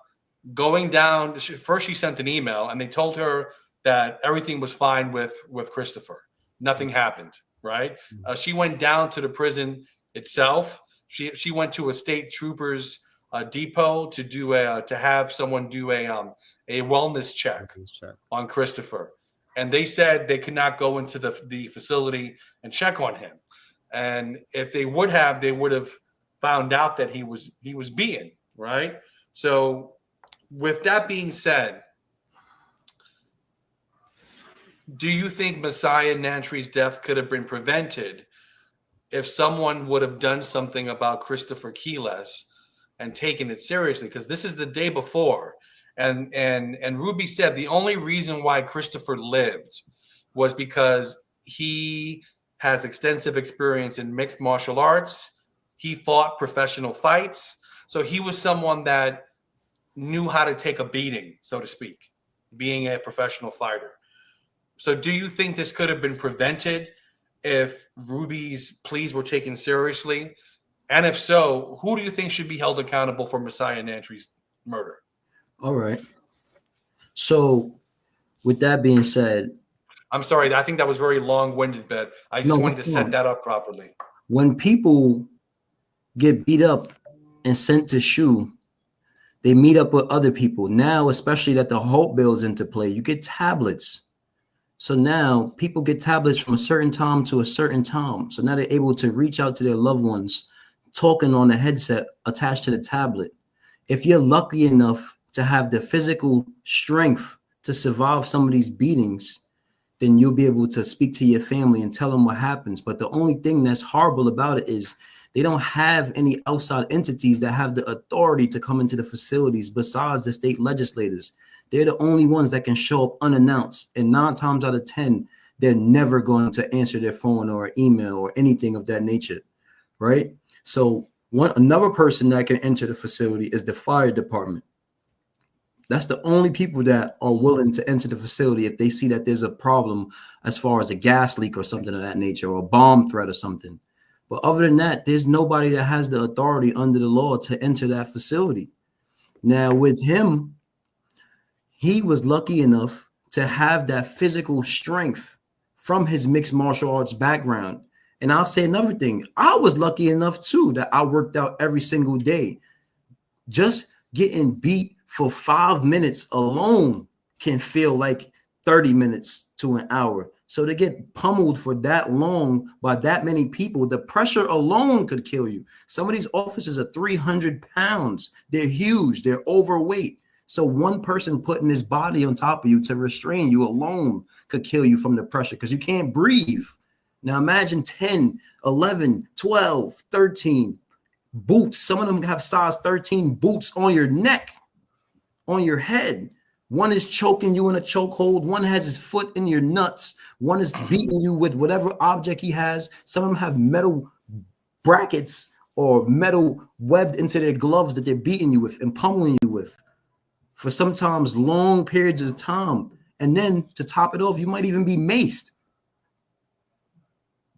going down. First, she sent an email, and they told her that everything was fine with Christopher. Nothing happened, right? She went down to the prison itself. She went to a state troopers depot to have someone do a wellness check on Christopher, and they said they could not go into the facility and check on him. And if they would have found out that he was beaten, right? So with that being said, do you think Messiah Nantwi's death could have been prevented if someone would have done something about Christopher Keeles and taken it seriously? Because this is the day before, And Ruby said the only reason why Christopher lived was because he has extensive experience in mixed martial arts. He fought professional fights. So he was someone that knew how to take a beating, so to speak, being a professional fighter. So do you think this could have been prevented if Ruby's pleas were taken seriously? And if so, who do you think should be held accountable for Messiah Nantwi's murder? All right. So with that being said, I'm sorry, I think that was very long-winded, but I just wanted to set that up properly. When people get beat up and sent to SHU, they meet up with other people. Now, especially that the Hope Bill's into play, you get tablets. So now people get tablets from a certain time to a certain time. So now they're able to reach out to their loved ones, talking on the headset attached to the tablet. If you're lucky enough to have the physical strength to survive some of these beatings, then you'll be able to speak to your family and tell them what happens. But the only thing that's horrible about it is they don't have any outside entities that have the authority to come into the facilities besides the state legislators. They're the only ones that can show up unannounced. And 9 times out of 10, they're never going to answer their phone or email or anything of that nature, right? So another person that can enter the facility is the fire department. That's the only people that are willing to enter the facility if they see that there's a problem as far as a gas leak or something of that nature, or a bomb threat or something. But other than that, there's nobody that has the authority under the law to enter that facility. Now, with him, he was lucky enough to have that physical strength from his mixed martial arts background. And I'll say another thing. I was lucky enough, too, that I worked out every single day. Just getting beat for 5 minutes alone can feel like 30 minutes to an hour. So to get pummeled for that long by that many people, the pressure alone could kill you. Some of these officers are 300 pounds. They're huge. They're overweight. So one person putting his body on top of you to restrain you alone could kill you from the pressure because you can't breathe. Now imagine 10, 11, 12, 13 boots. Some of them have size 13 boots on your neck, on your head. One is choking you in a chokehold. One has his foot in your nuts. One is beating you with whatever object he has. Some of them have metal brackets or metal webbed into their gloves that they're beating you with and pummeling you with for sometimes long periods of time. And then to top it off, you might even be maced.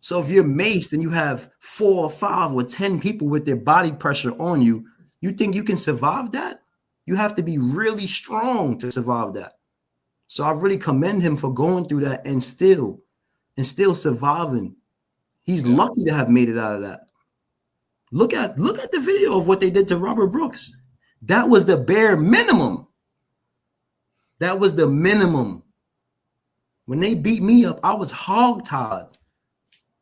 So if you're maced and you have 4 or 5 or 10 people with their body pressure on you, you think you can survive that? You have to be really strong to survive that. So I really commend him for going through that and still surviving. He's lucky to have made it out of that. Look at the video of what they did to Robert Brooks. That was the bare minimum. That was the minimum. When they beat me up, I was hogtied.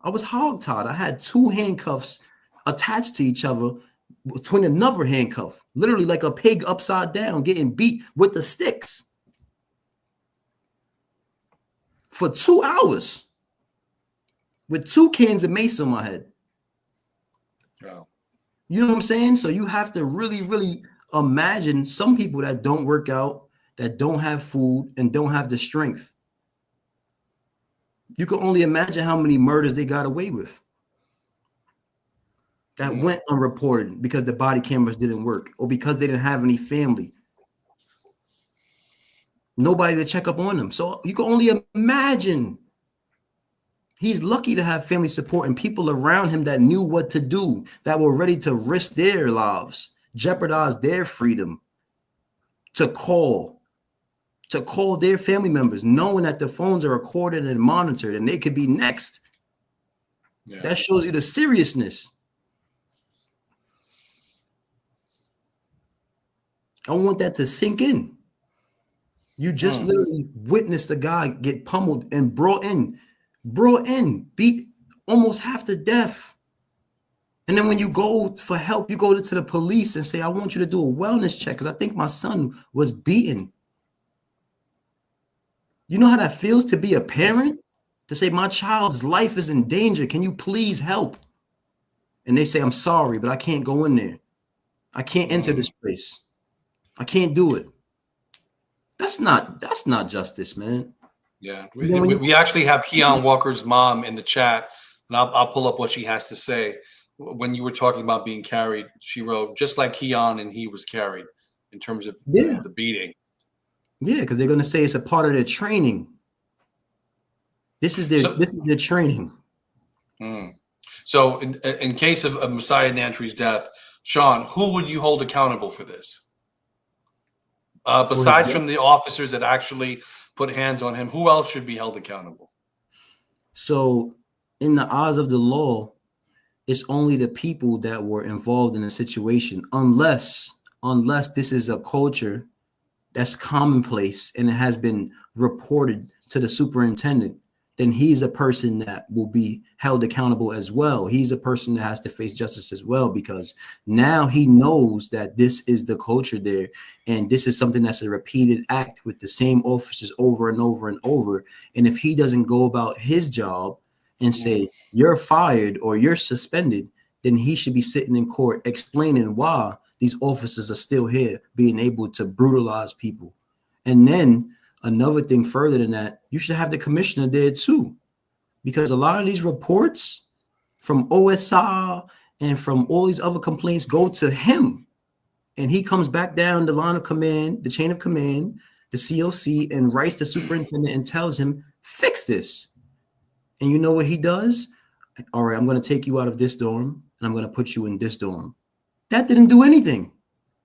I had 2 handcuffs attached to each other between another handcuff, literally like a pig upside down, getting beat with the sticks for 2 hours with 2 cans of mace on my head. Wow. You know what I'm saying? So you have to really, really imagine some people that don't work out, that don't have food and don't have the strength. You can only imagine how many murders they got away with that went unreported because the body cameras didn't work or because they didn't have any family. Nobody to check up on them. So you can only imagine. He's lucky to have family support and people around him that knew what to do, that were ready to risk their lives, jeopardize their freedom, to call their family members, knowing that the phones are recorded and monitored and they could be next. Yeah. That shows you the seriousness. I want that to sink in. You just literally witnessed a guy get pummeled and brought in, beat almost half to death. And then when you go for help, you go to the police and say, I want you to do a wellness check because I think my son was beaten. You know how that feels to be a parent? To say, my child's life is in danger. Can you please help? And they say, I'm sorry, but I can't go in there. I can't enter this place. I can't do it. That's not justice, man. Yeah, we actually have Keon Walker's mom in the chat, and I'll pull up what she has to say. When you were talking about being carried, she wrote, just like Keon and he was carried in terms of the beating. Yeah, because they're going to say it's a part of their training. This is their training. So in case of Messiah Nantwi's death, Sean, who would you hold accountable for this? Besides from the officers that actually put hands on him, who else should be held accountable? So in the eyes of the law, it's only the people that were involved in the situation, unless this is a culture that's commonplace and it has been reported to the superintendent, then he's a person that will be held accountable as well. He's a person that has to face justice as well, because now he knows that this is the culture there. And this is something that's a repeated act with the same officers over and over and over. And if he doesn't go about his job and say, you're fired or you're suspended, then he should be sitting in court explaining why these officers are still here, being able to brutalize people. And then another thing further than that, you should have the commissioner there too, because a lot of these reports from OSI and from all these other complaints go to him, and he comes back down the line of command, the chain of command, the COC, and writes the superintendent and tells him, fix this. And you know what he does? All right, I'm going to take you out of this dorm and I'm going to put you in this dorm. That didn't do anything,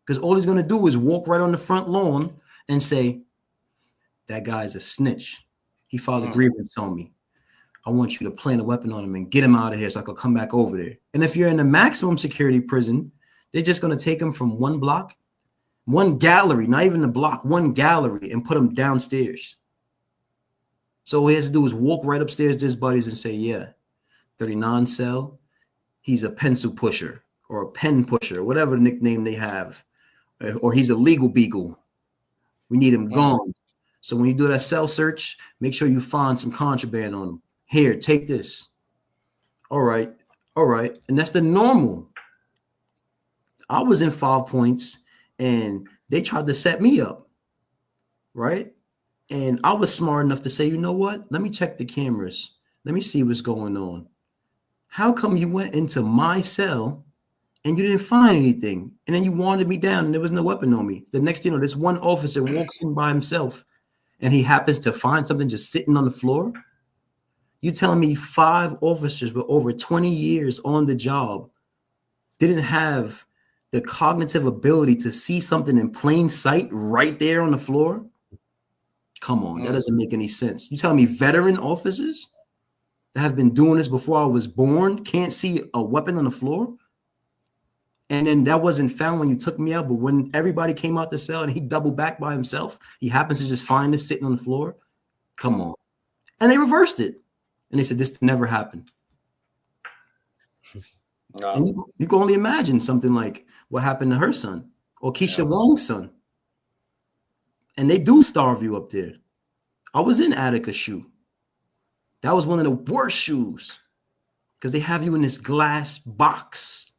because all he's going to do is walk right on the front lawn and say, that guy's a snitch. He filed a grievance on me. I want you to plant a weapon on him and get him out of here so I could come back over there. And if you're in a maximum security prison, they're just going to take him from one block, one gallery, not even the block, one gallery, and put him downstairs. So all he has to do is walk right upstairs to his buddies and say, yeah, 39 cell, he's a pencil pusher or a pen pusher, whatever nickname they have, or he's a legal beagle. We need him gone. So when you do that cell search, make sure you find some contraband on him. Here, take this. All right. And that's the normal. I was in 5 points and they tried to set me up, right? And I was smart enough to say, you know what? Let me check the cameras. Let me see what's going on. How come you went into my cell and you didn't find anything? And then you wanted me down and there was no weapon on me. The next thing you know, this one officer walks in by himself and he happens to find something just sitting on the floor. You telling me 5 officers with over 20 years on the job didn't have the cognitive ability to see something in plain sight right there on the floor? Come on, that doesn't make any sense. You telling me veteran officers that have been doing this before I was born can't see a weapon on the floor? And then that wasn't found when you took me out, but when everybody came out the cell and he doubled back by himself, he happens to just find this sitting on the floor? Come on. And they reversed it. And they said, this never happened. No. And you can only imagine something like what happened to her son or Keisha Wong's son. And they do starve you up there. I was in Attica's shoe. That was one of the worst shoes because they have you in this glass box.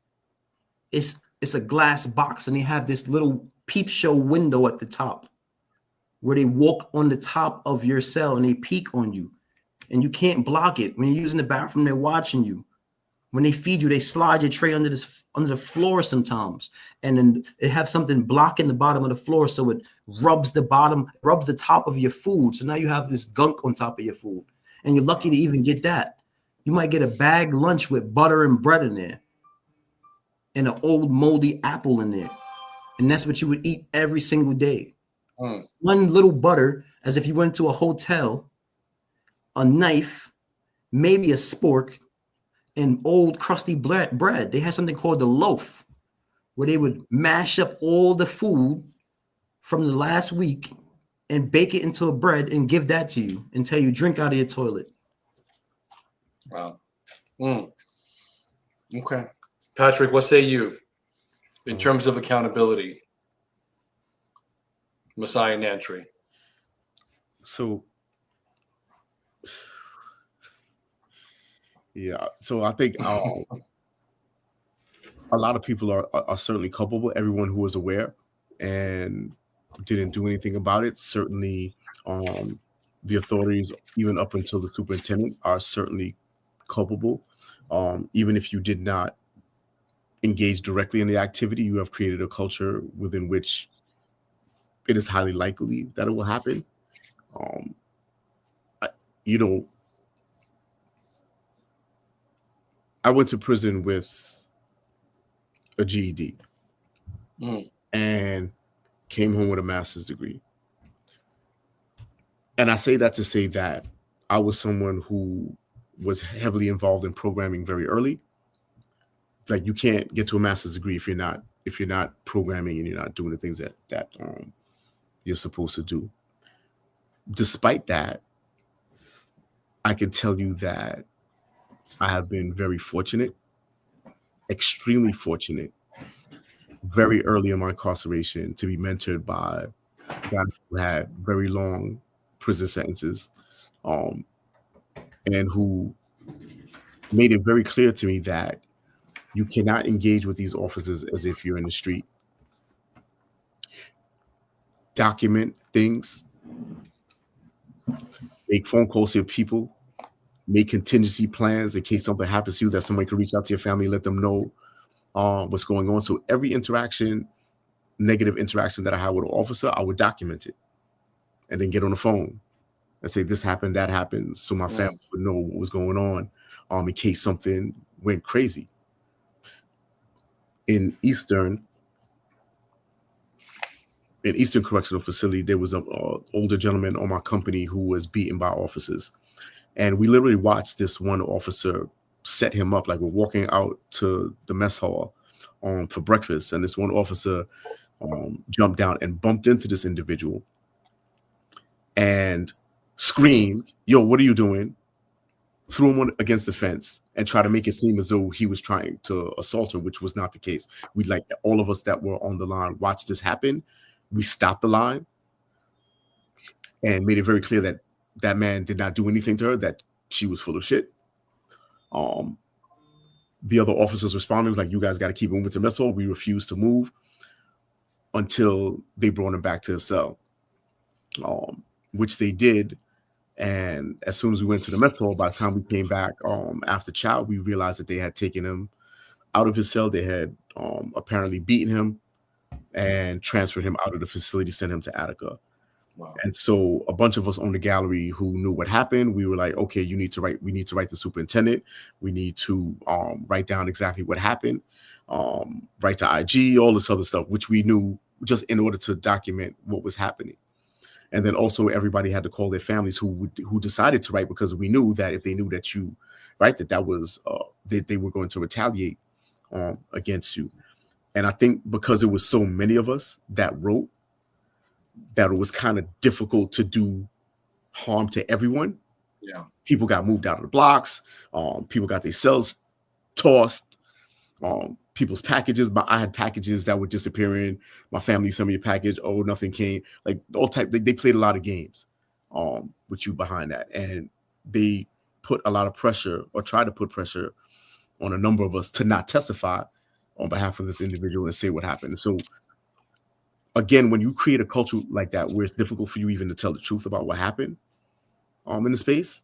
It's a glass box and they have this little peep show window at the top where they walk on the top of your cell and they peek on you. And you can't block it. When you're using the bathroom, they're watching you. When they feed you, they slide your tray under the floor sometimes. And then they have something blocking the bottom of the floor so it rubs the top of your food. So now you have this gunk on top of your food. And you're lucky to even get that. You might get a bag lunch with butter and bread in there. And an old moldy apple in there. And that's what you would eat every single day. One little butter, as if you went to a hotel, a knife, maybe a spork, and old crusty bread. They had something called the loaf, where they would mash up all the food from the last week and bake it into a bread and give that to you and tell you drink out of your toilet. Wow. Okay. Patrick, what say you in terms of accountability? Messiah Nantwi. So I think a lot of people are certainly culpable, everyone who is aware. And didn't do anything about it. Certainly, the authorities, even up until the superintendent, are certainly culpable. Even if you did not engage directly in the activity, you have created a culture within which it is highly likely that it will happen. You know, I went to prison with a GED and came home with a master's degree. And I say that to say that I was someone who was heavily involved in programming very early. Like, you can't get to a master's degree if you're not programming and you're not doing the things that you're supposed to do. Despite that, I can tell you that I have been very fortunate, extremely fortunate, very early in my incarceration to be mentored by guys who had very long prison sentences, and who made it very clear to me that you cannot engage with these officers as if you're in the street. Document things, make phone calls to your people, make contingency plans in case something happens to you, that somebody could reach out to your family, let them know what's going on. So every interaction, negative interaction that I had with an officer, I would document it and then get on the phone and say, this happened, that happened, so my family would know what was going on in case something went crazy. In Eastern Correctional Facility, there was an older gentleman on my company who was beaten by officers. And we literally watched this one officer set him up. Like, we're walking out to the mess hall for breakfast, and this one officer jumped down and bumped into this individual and screamed, "Yo, what are you doing?" Threw him against the fence and tried to make it seem as though he was trying to assault her, which was not the case. We, like, all of us that were on the line, watched this happen. We stopped the line and made it very clear that that man did not do anything to her, that she was full of shit. The other officers responded, was like, you guys got to keep him with the mess hall. We refused to move until they brought him back to his cell, which they did. And as soon as we went to the mess hall, by the time we came back after chow, we realized that they had taken him out of his cell. They had apparently beaten him and transferred him out of the facility, sent him to Attica. Wow. And so a bunch of us on the gallery who knew what happened, we were like, okay, we need to write the superintendent. We need to write down exactly what happened, write to IG, all this other stuff, which we knew just in order to document what was happening. And then also everybody had to call their families who decided to write, because we knew that if they knew that you, right, that was, they were going to retaliate against you. And I think because it was so many of us that wrote, that it was kind of difficult to do harm to everyone. Yeah, people got moved out of the blocks. People got their cells tossed. People's packages, but I had packages that were disappearing. My family sent me a package. Oh, nothing came. Like, all type. They played a lot of games with you behind that, and they put a lot of pressure, or tried to put pressure, on a number of us to not testify on behalf of this individual and say what happened. So again, when you create a culture like that, where it's difficult for you even to tell the truth about what happened in the space,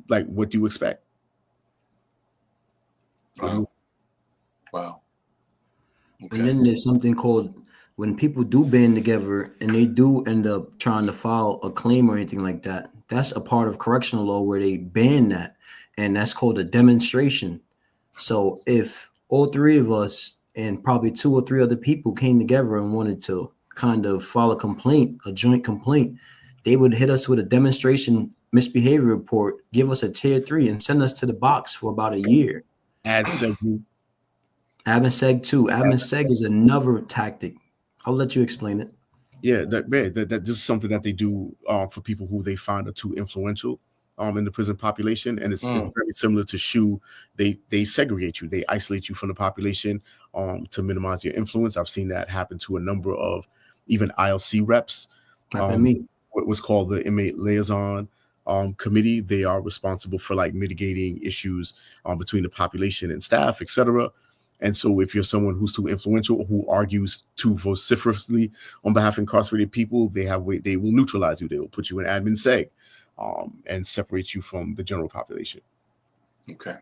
like, what do you expect? Wow. Okay. And then there's something called, when people do band together and they do end up trying to file a claim or anything like that, that's a part of correctional law where they ban that. And that's called a demonstration. So if all three of us and probably 2 or 3 other people came together and wanted to kind of file a complaint, a joint complaint, they would hit us with a demonstration misbehavior report, give us a tier 3, and send us to the box for about a year. AdSeg 2. AdSeg is another tactic. I'll let you explain it. Yeah, that this is something that they do for people who they find are too influential in the prison population, and it's very similar to SHU. They segregate you, they isolate you from the population to minimize your influence. I've seen that happen to a number of even ILC reps. What was called the Inmate Liaison Committee. They are responsible for, like, mitigating issues between the population and staff, etc. And so if you're someone who's too influential, who argues too vociferously on behalf of incarcerated people, they will neutralize you. They will put you in admin seg, and separate you from the general population. Okay.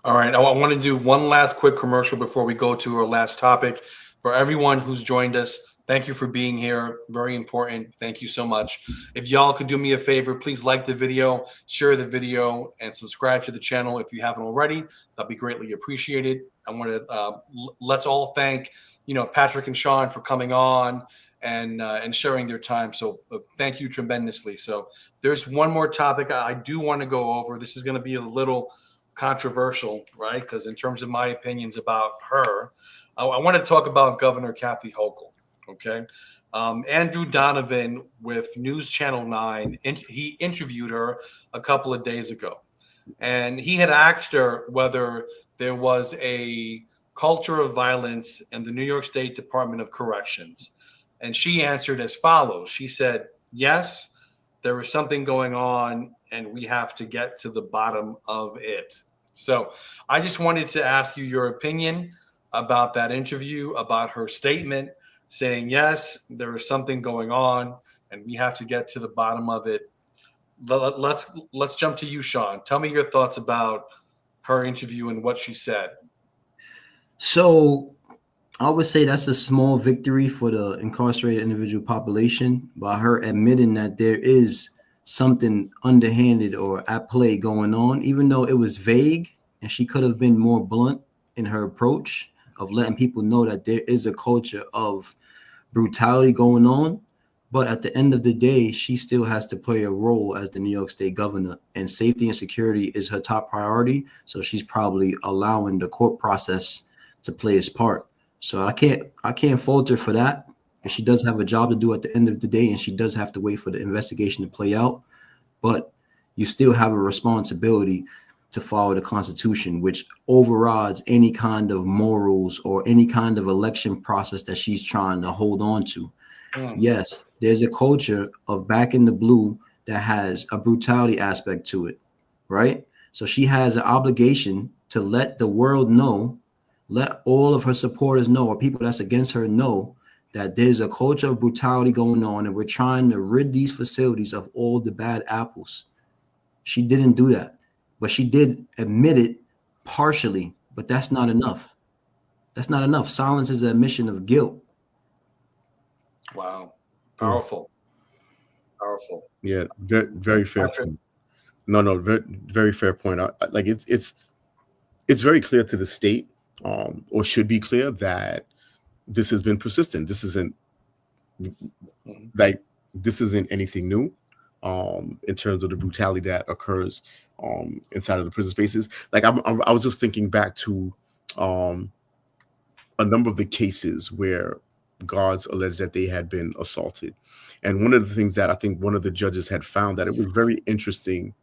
All right. I want to do one last quick commercial before we go to our last topic. For everyone who's joined us, thank you for being here. Very important. Thank you so much. If y'all could do me a favor, please like the video, share the video, and subscribe to the channel if you haven't already. That'd be greatly appreciated. I want to let's all thank Patrick and Sean for coming on and sharing their time. So thank you tremendously. So there's one more topic I do want to go over. This is going to be a little controversial, right? Because in terms of my opinions about her, I want to talk about Governor Kathy Hochul. Okay. Andrew Donovan with News Channel 9, he interviewed her a couple of days ago. And he had asked her whether there was a culture of violence in the New York State Department of Corrections. And she answered as follows. She said, yes, there is something going on and we have to get to the bottom of it. So I just wanted to ask you your opinion about that interview, about her statement saying, yes, there is something going on and we have to get to the bottom of it. Let's jump to you, Sean. Tell me your thoughts about her interview and what she said. So I would say that's a small victory for the incarcerated individual population by her admitting that there is something underhanded or at play going on, even though it was vague and she could have been more blunt in her approach of letting people know that there is a culture of brutality going on. But at the end of the day, she still has to play a role as the New York State governor, and safety and security is her top priority. So she's probably allowing the court process to play its part. So I can't fault her for that. And she does have a job to do at the end of the day, and she does have to wait for the investigation to play out. But you still have a responsibility to follow the Constitution, which overrides any kind of morals or any kind of election process that she's trying to hold on to. Yes, there's a culture of back in the blue that has a brutality aspect to it, right? So she has an obligation to let the world know, let all of her supporters know, or people that's against her know, that there's a culture of brutality going on and we're trying to rid these facilities of all the bad apples. She didn't do that, but she did admit it partially, but that's not enough. That's not enough. Silence is an admission of guilt. Wow. Powerful. Powerful. Yeah, very, very fair point. No, very, very fair point. Like it's very clear to the state, or should be clear, that this has been persistent. This isn't anything new in terms of the brutality that occurs inside of the prison spaces. Like I was just thinking back to a number of the cases where guards alleged that they had been assaulted. And one of the things that I think one of the judges had found, that it was very interesting,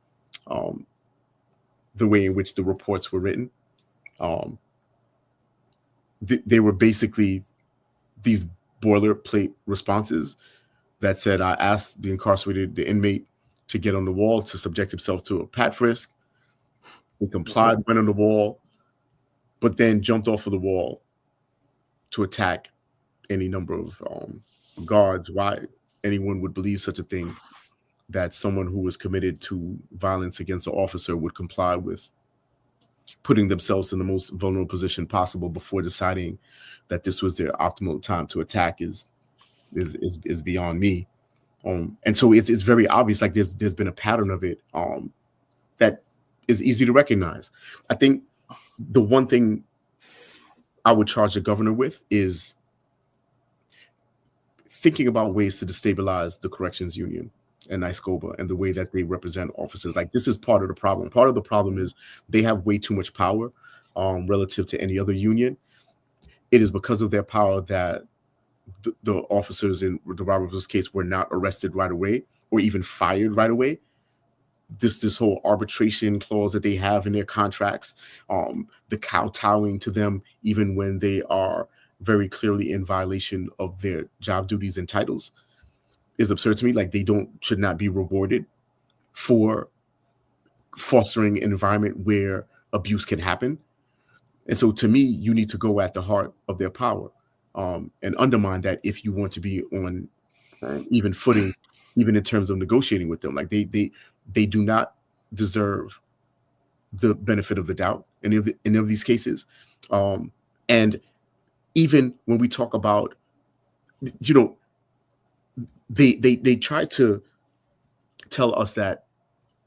the way in which the reports were written. They were basically these boilerplate responses that said, I asked the inmate to get on the wall to subject himself to a pat frisk. He complied, went on the wall, but then jumped off of the wall to attack any number of guards. Why anyone would believe such a thing, that someone who was committed to violence against an officer would comply with putting themselves in the most vulnerable position possible before deciding that this was their optimal time to attack is beyond me. And so it's very obvious, like there's been a pattern of it that is easy to recognize. I think the one thing I would charge the governor with is thinking about ways to destabilize the corrections union and NYSCOBA and the way that they represent officers. Like, this is part of the problem. Part of the problem is they have way too much power relative to any other union. It is because of their power that the officers in the Robert Bruce case were not arrested right away or even fired right away. This whole arbitration clause that they have in their contracts, the kowtowing to them even when they are very clearly in violation of their job duties and titles, is absurd to me. Like, they should not be rewarded for fostering an environment where abuse can happen. And so to me, you need to go at the heart of their power, and undermine that if you want to be on even footing, even in terms of negotiating with them. Like they do not deserve the benefit of the doubt in any of these cases. And even when we talk about, they try to tell us that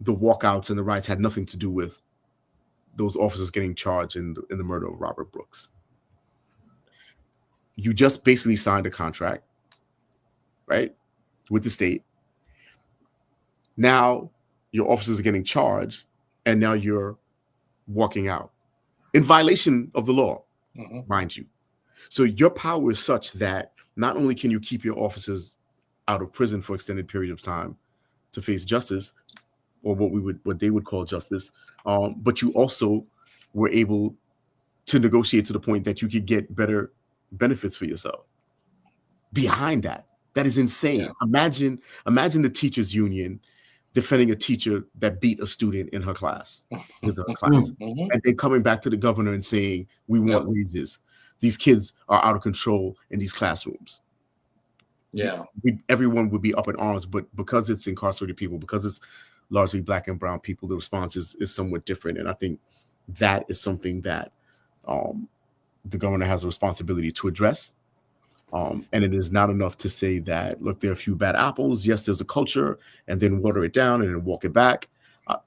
the walkouts and the riots had nothing to do with those officers getting charged in the murder of Robert Brooks. You just basically signed a contract, right, with the state. Now your officers are getting charged, and now you're walking out in violation of the law, mind you. So your power is such that not only can you keep your officers out of prison for extended period of time to face justice, or what they would call justice, but you also were able to negotiate to the point that you could get better benefits for yourself. Behind that is insane. Yeah. Imagine the teachers union defending a teacher that beat a student in her class, and then coming back to the governor and saying, we want raises. These kids are out of control in these classrooms. Yeah, everyone would be up in arms, but because it's incarcerated people, because it's largely Black and brown people, the response is somewhat different. And I think that is something that the governor has a responsibility to address. And it is not enough to say that, look, there are a few bad apples. Yes, there's a culture, and then water it down and then walk it back. I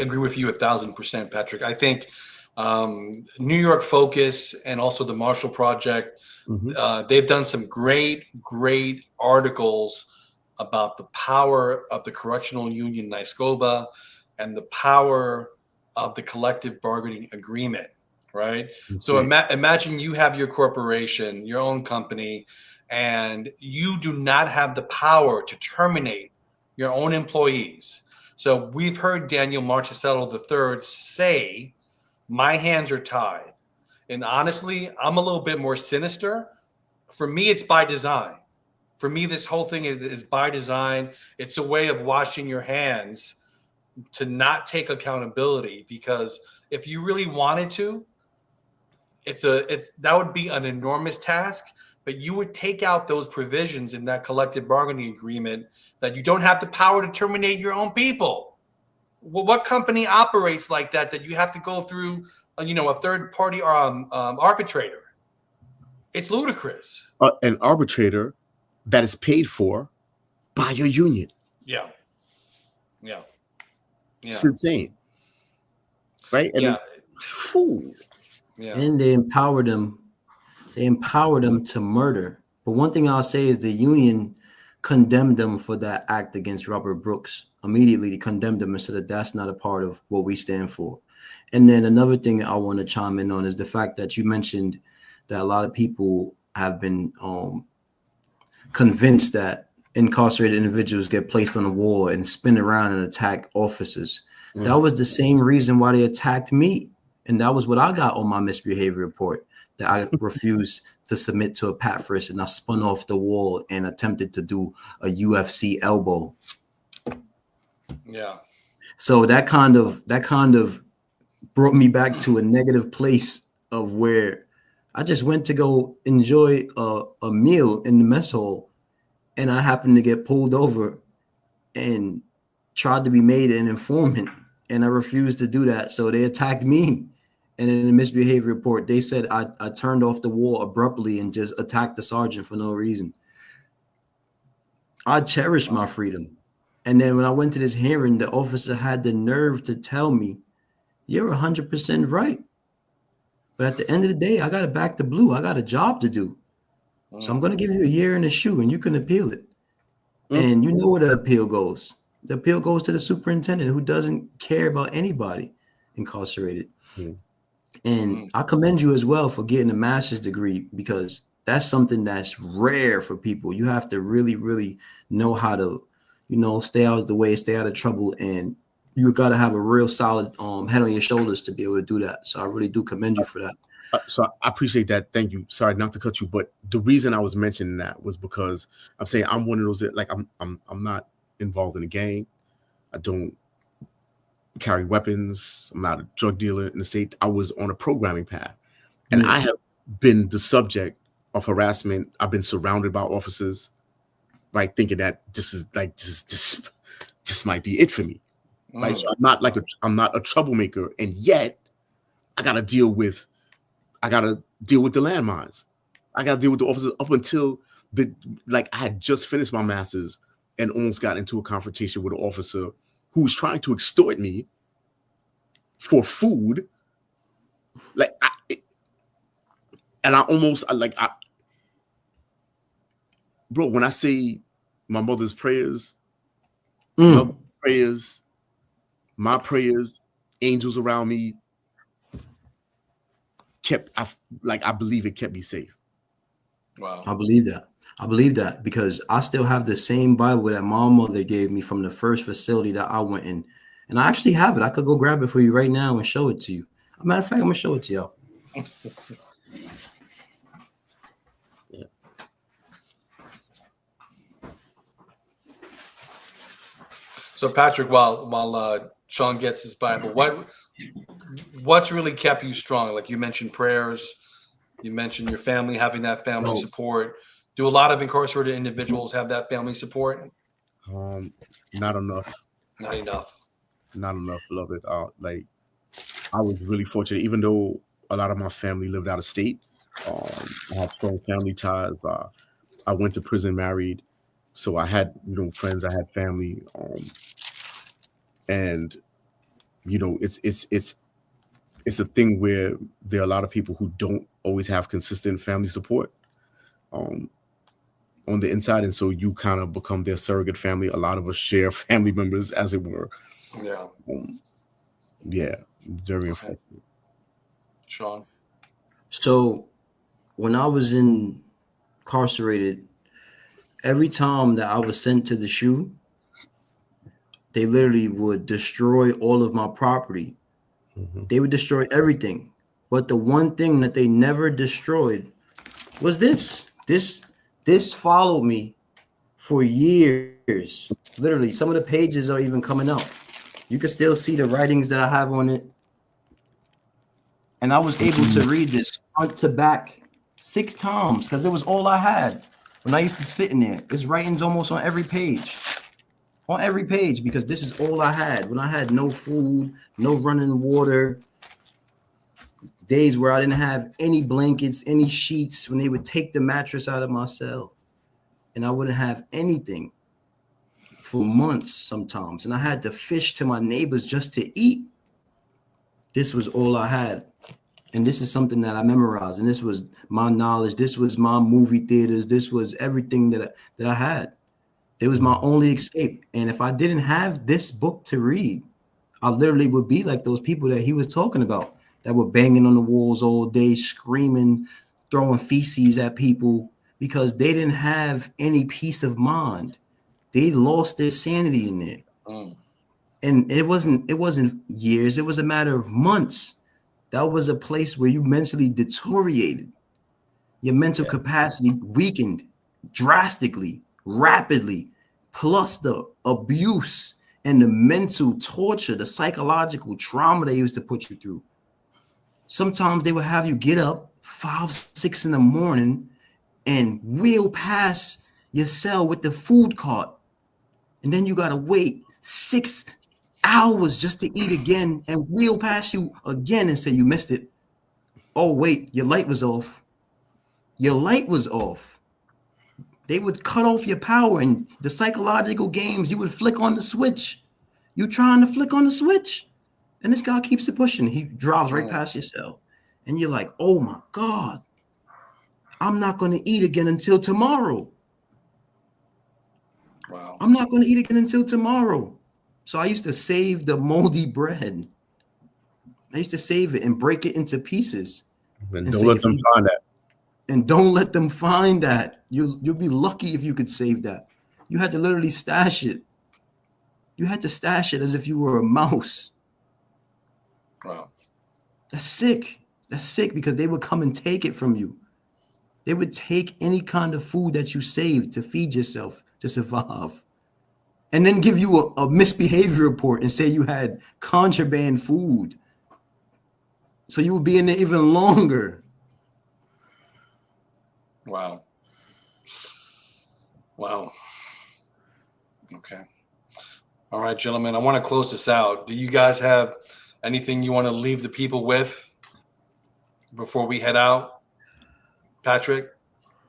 agree with you 1,000%, Patrick. I think New York Focus and also the Marshall Project, they've done some great articles about the power of the correctional union in Niscoba and the power of the collective bargaining agreement, right? So imagine you have your corporation, your own company, and you do not have the power to terminate your own employees. So we've heard Daniel Marchicello III say, my hands are tied. And honestly, I'm a little bit more sinister. For me, it's by design. For me, this whole thing is by design. It's a way of washing your hands to not take accountability, because if you really wanted to, that would be an enormous task, but you would take out those provisions in that collective bargaining agreement that you don't have the power to terminate your own people. Well, what company operates like that you have to go through, a third party arbitrator? It's ludicrous. An arbitrator that is paid for by your union. Yeah. It's insane, right? And and they empower them. They empower them to murder. But one thing I'll say is the union condemned them for that act against Robert Brooks. Immediately, they condemned them and said that that's not a part of what we stand for. And then another thing I want to chime in on is the fact that you mentioned that a lot of people have been convinced that incarcerated individuals get placed on a wall and spin around and attack officers. That was the same reason why they attacked me. And that was what I got on my misbehavior report, that I refused to submit to a pat frisk, and I spun off the wall and attempted to do a UFC elbow. Yeah. So that kind of brought me back to a negative place of where I just went to go enjoy a meal in the mess hall, and I happened to get pulled over and tried to be made an informant, and I refused to do that. So they attacked me. And in the misbehavior report, they said I turned off the wall abruptly and just attacked the sergeant for no reason. I cherished my freedom. And then when I went to this hearing, the officer had the nerve to tell me, you're 100% right. But at the end of the day, I got to back the blue. I got a job to do. So I'm going to give you a year in the shoe and you can appeal it. And you know where the appeal goes. The appeal goes to the superintendent, who doesn't care about anybody incarcerated. And I commend you as well for getting a master's degree, because that's something that's rare for people. You have to really, really know how to, stay out of the way, stay out of trouble. And you got to have a real solid head on your shoulders to be able to do that. So I really do commend you for that. So I appreciate that. Thank you. Sorry not to cut you, but the reason I was mentioning that was because I'm saying I'm one of those that, like, I'm not involved in a gang. I don't carry weapons. I'm not a drug dealer in the state. I was on a programming path, and I have been the subject of harassment. I've been surrounded by officers, right, thinking that this might be it for me. Right, so I'm not a troublemaker, and yet I gotta deal with the landmines. I gotta deal with the officers up until I had just finished my master's and almost got into a confrontation with an officer who was trying to extort me for food. Bro, when I say my mother's prayers, my prayers, angels around me I believe it kept me safe. Wow. I believe that because I still have the same Bible that my mother gave me from the first facility that I went in. And I actually have it. I could go grab it for you right now and show it to you. As a matter of fact, I'm going to show it to y'all. Yeah. So Patrick, while Sean gets his Bible, what's really kept you strong? Like you mentioned prayers, you mentioned your family, having that family support. Do a lot of incarcerated individuals have that family support? Not enough. Not enough. Not enough, beloved. I was really fortunate, even though a lot of my family lived out of state. I had strong family ties. I went to prison married, so I had friends. I had family, and it's a thing where there are a lot of people who don't always have consistent family support on the inside, and so you kind of become their surrogate family. A lot of us share family members, as it were. Yeah. Yeah, very effective. Sean? So when I was incarcerated, every time that I was sent to the SHU, they literally would destroy all of my property. Mm-hmm. They would destroy everything. But the one thing that they never destroyed was this. This followed me for years. Literally, some of the pages are even coming out. You can still see the writings that I have on it. And I was able to read this front to back 6 times because it was all I had when I used to sit in there. There's writings almost on every page. On every page, because this is all I had. When I had no food, no running water, days where I didn't have any blankets, any sheets, when they would take the mattress out of my cell and I wouldn't have anything for months sometimes. And I had to fish to my neighbors just to eat. This was all I had. And this is something that I memorized. And this was my knowledge. This was my movie theaters. This was everything that I had. It was my only escape. And if I didn't have this book to read, I literally would be like those people that he was talking about that were banging on the walls all day, screaming, throwing feces at people because they didn't have any peace of mind. They lost their sanity in there. And it wasn't years. It was a matter of months. That was a place where you mentally deteriorated. Your mental capacity weakened drastically, rapidly, plus the abuse and the mental torture, the psychological trauma they used to put you through. Sometimes they would have you get up 5, 6 in the morning and wheel past your cell with the food cart. And then you got to wait 6 hours just to eat again and wheel past you again and say you missed it. Oh, wait, your light was off. Your light was off. They would cut off your power and the psychological games. You would flick on the switch. You trying to flick on the switch. And this guy keeps it pushing. He drives right past your cell. And you're like, oh my God, I'm not going to eat again until tomorrow. Wow. I'm not going to eat again until tomorrow. So I used to save the moldy bread. I used to save it and break it into pieces. And don't let them find that. And don't let them find that. You'll be lucky if you could save that. You had to literally stash it. You had to stash it as if you were a mouse. Wow. That's sick. That's sick because they would come and take it from you. They would take any kind of food that you saved to feed yourself, to survive. and then give you a misbehavior report and say you had contraband food. So you would be in there even longer. Wow. Wow. Okay. All right, gentlemen, I want to close this out. Do you guys have anything you want to leave the people with before we head out? Patrick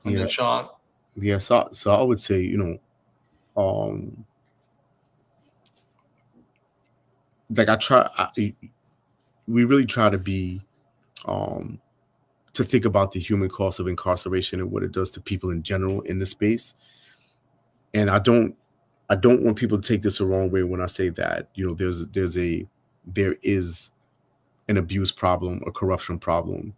and then Yes. Sean? Yeah, so I would say, like we really try to be, to think about the human cost of incarceration and what it does to people in general in the space. And I don't want people to take this the wrong way when I say that, there is an abuse problem, a corruption problem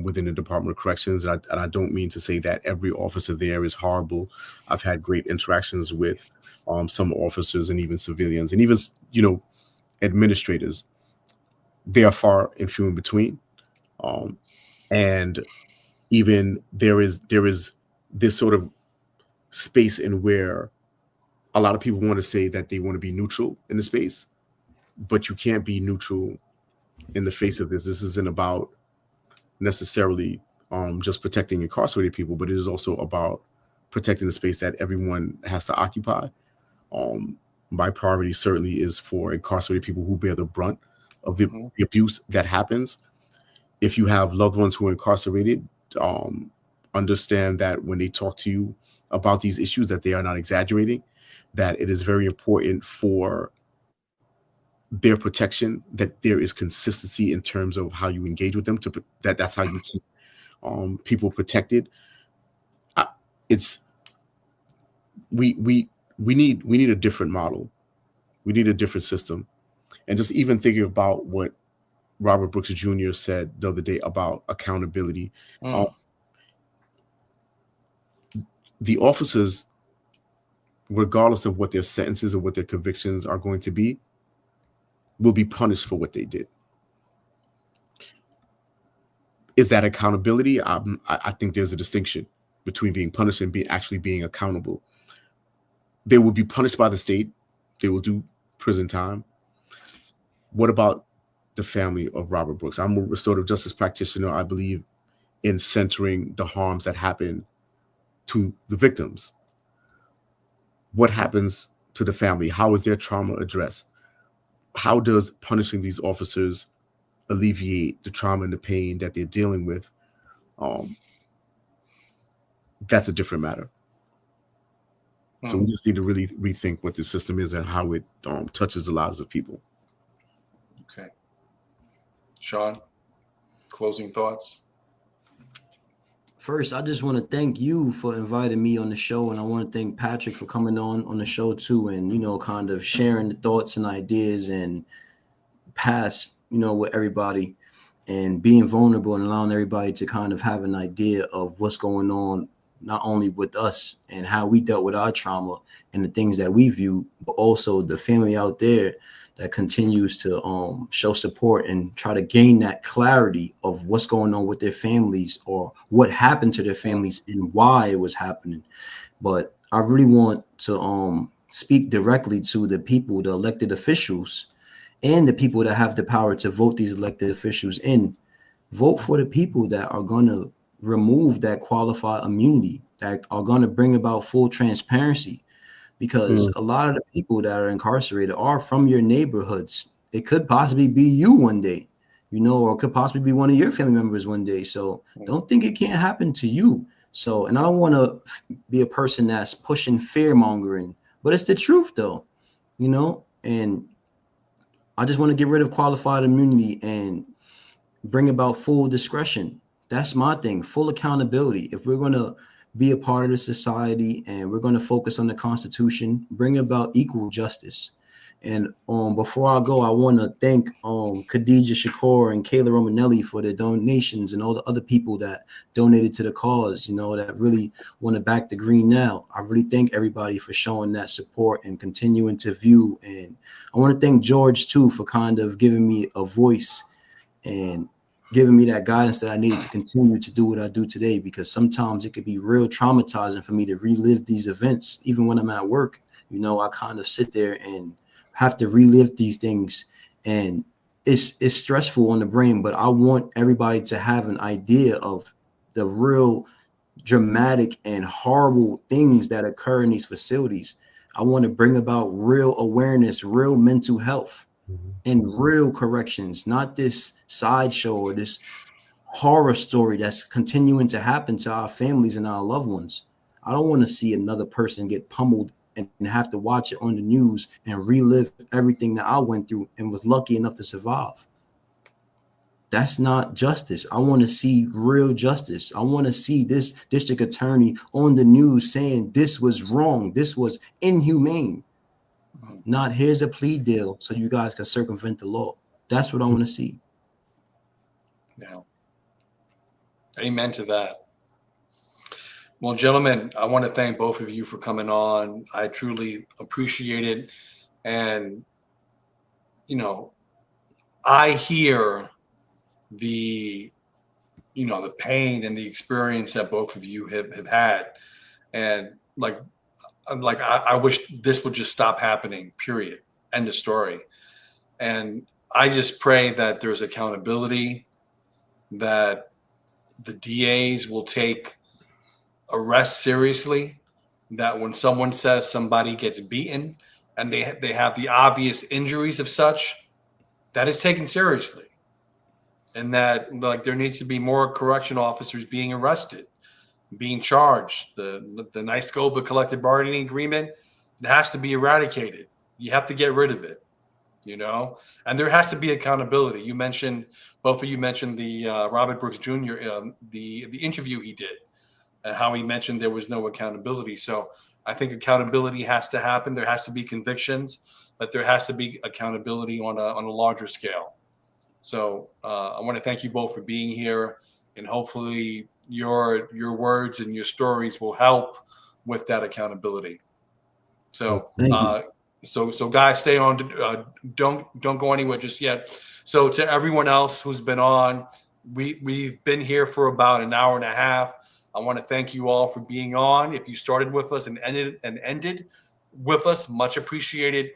within the Department of Corrections. And I don't mean to say that every officer there is horrible. I've had great interactions with some officers and even civilians and even, administrators. They are far and few in between. And even there is this sort of space in where a lot of people want to say that they want to be neutral in the space, but you can't be neutral in the face of this. This isn't about necessarily just protecting incarcerated people, but it is also about protecting the space that everyone has to occupy. My priority certainly is for incarcerated people who bear the brunt of the abuse that happens. If you have loved ones who are incarcerated, understand that when they talk to you about these issues, that they are not exaggerating, that it is very important for their protection, that there is consistency in terms of how you engage with them, that's how you keep people protected. We need a different model. We need a different system. And just even thinking about what Robert Brooks Jr. said the other day about accountability. The officers, regardless of what their sentences or what their convictions are going to be, will be punished for what they did. Is that accountability? I think there's a distinction between being punished and actually being accountable. They will be punished by the state. They will do prison time. What about the family of Robert Brooks? I'm a restorative justice practitioner. I believe in centering the harms that happen to the victims. What happens to the family? How is their trauma addressed? How does punishing these officers alleviate the trauma and the pain that they're dealing with? That's a different matter. So we just need to really rethink what this system is and how it touches the lives of people. Okay. Sean, closing thoughts? First, I just want to thank you for inviting me on the show, and I want to thank Patrick for coming on the show too, and kind of sharing the thoughts and ideas and past, with everybody, and being vulnerable and allowing everybody to kind of have an idea of what's going on, not only with us and how we dealt with our trauma and the things that we view, but also the family out there that continues to show support and try to gain that clarity of what's going on with their families or what happened to their families and why it was happening. But I really want to speak directly to the people, the elected officials, and the people that have the power to vote these elected officials in. Vote for the people that are going to remove that qualified immunity, that are going to bring about full transparency. Because a lot of the people that are incarcerated are from your neighborhoods. It could possibly be you one day, or it could possibly be one of your family members one day. So don't think it can't happen to you. So, and I don't want to be a person that's pushing fear mongering, but it's the truth though, and I just want to get rid of qualified immunity and bring about full discretion. That's my thing, full accountability. If we're going to be a part of the society and we're going to focus on the Constitution, bring about equal justice. And before I go, I want to thank Khadija Shakur and Kayla Romanelli for their donations and all the other people that donated to the cause, that really want to back the Green Now. I really thank everybody for showing that support and continuing to view. And I want to thank George too for kind of giving me a voice and giving me that guidance that I needed to continue to do what I do today, because sometimes it could be real traumatizing for me to relive these events, even when I'm at work You know, I kind of sit there and have to relive these things, and it's stressful on the brain, but I want everybody to have an idea of the real dramatic and horrible things that occur in these facilities. I want to bring about real awareness, real mental health, and real corrections, not this sideshow or this horror story that's continuing to happen to our families and our loved ones. I don't want to see another person get pummeled and have to watch it on the news and relive everything that I went through and was lucky enough to survive. That's not justice. I want to see real justice. I want to see this district attorney on the news saying this was wrong, this was inhumane. Not here's a plea deal so you guys can circumvent the law. That's what I want to see. Yeah. Amen to that. Well, gentlemen, I want to thank both of you for coming on. I truly appreciate it. And, you know, I hear the pain and the experience that both of you have had. And I wish this would just stop happening, period. End of story. And I just pray that there's accountability, that the DAs will take arrest seriously, that when someone says somebody gets beaten and they have the obvious injuries of such, that is taken seriously. And that there needs to be more correction officers being arrested, being charged. The nice scope of collective bargaining agreement, it has to be eradicated. You have to get rid of it, and there has to be accountability. Both of you mentioned the Robert Brooks Jr. The interview he did, and how he mentioned there was no accountability. So I think accountability has to happen. There has to be convictions, but there has to be accountability on a larger scale. So I want to thank you both for being here, and hopefully your words and your stories will help with that accountability. So so guys, stay on. Don't go anywhere just yet. So to everyone else who's been on, we've been here for about an hour and a half. I want to thank you all for being on. If you started with us and ended with us, much appreciated.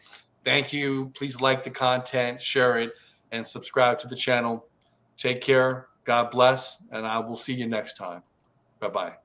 Thank you. Please like the content, share it, and subscribe to the channel. Take care. God bless. And I will see you next time. Bye-bye.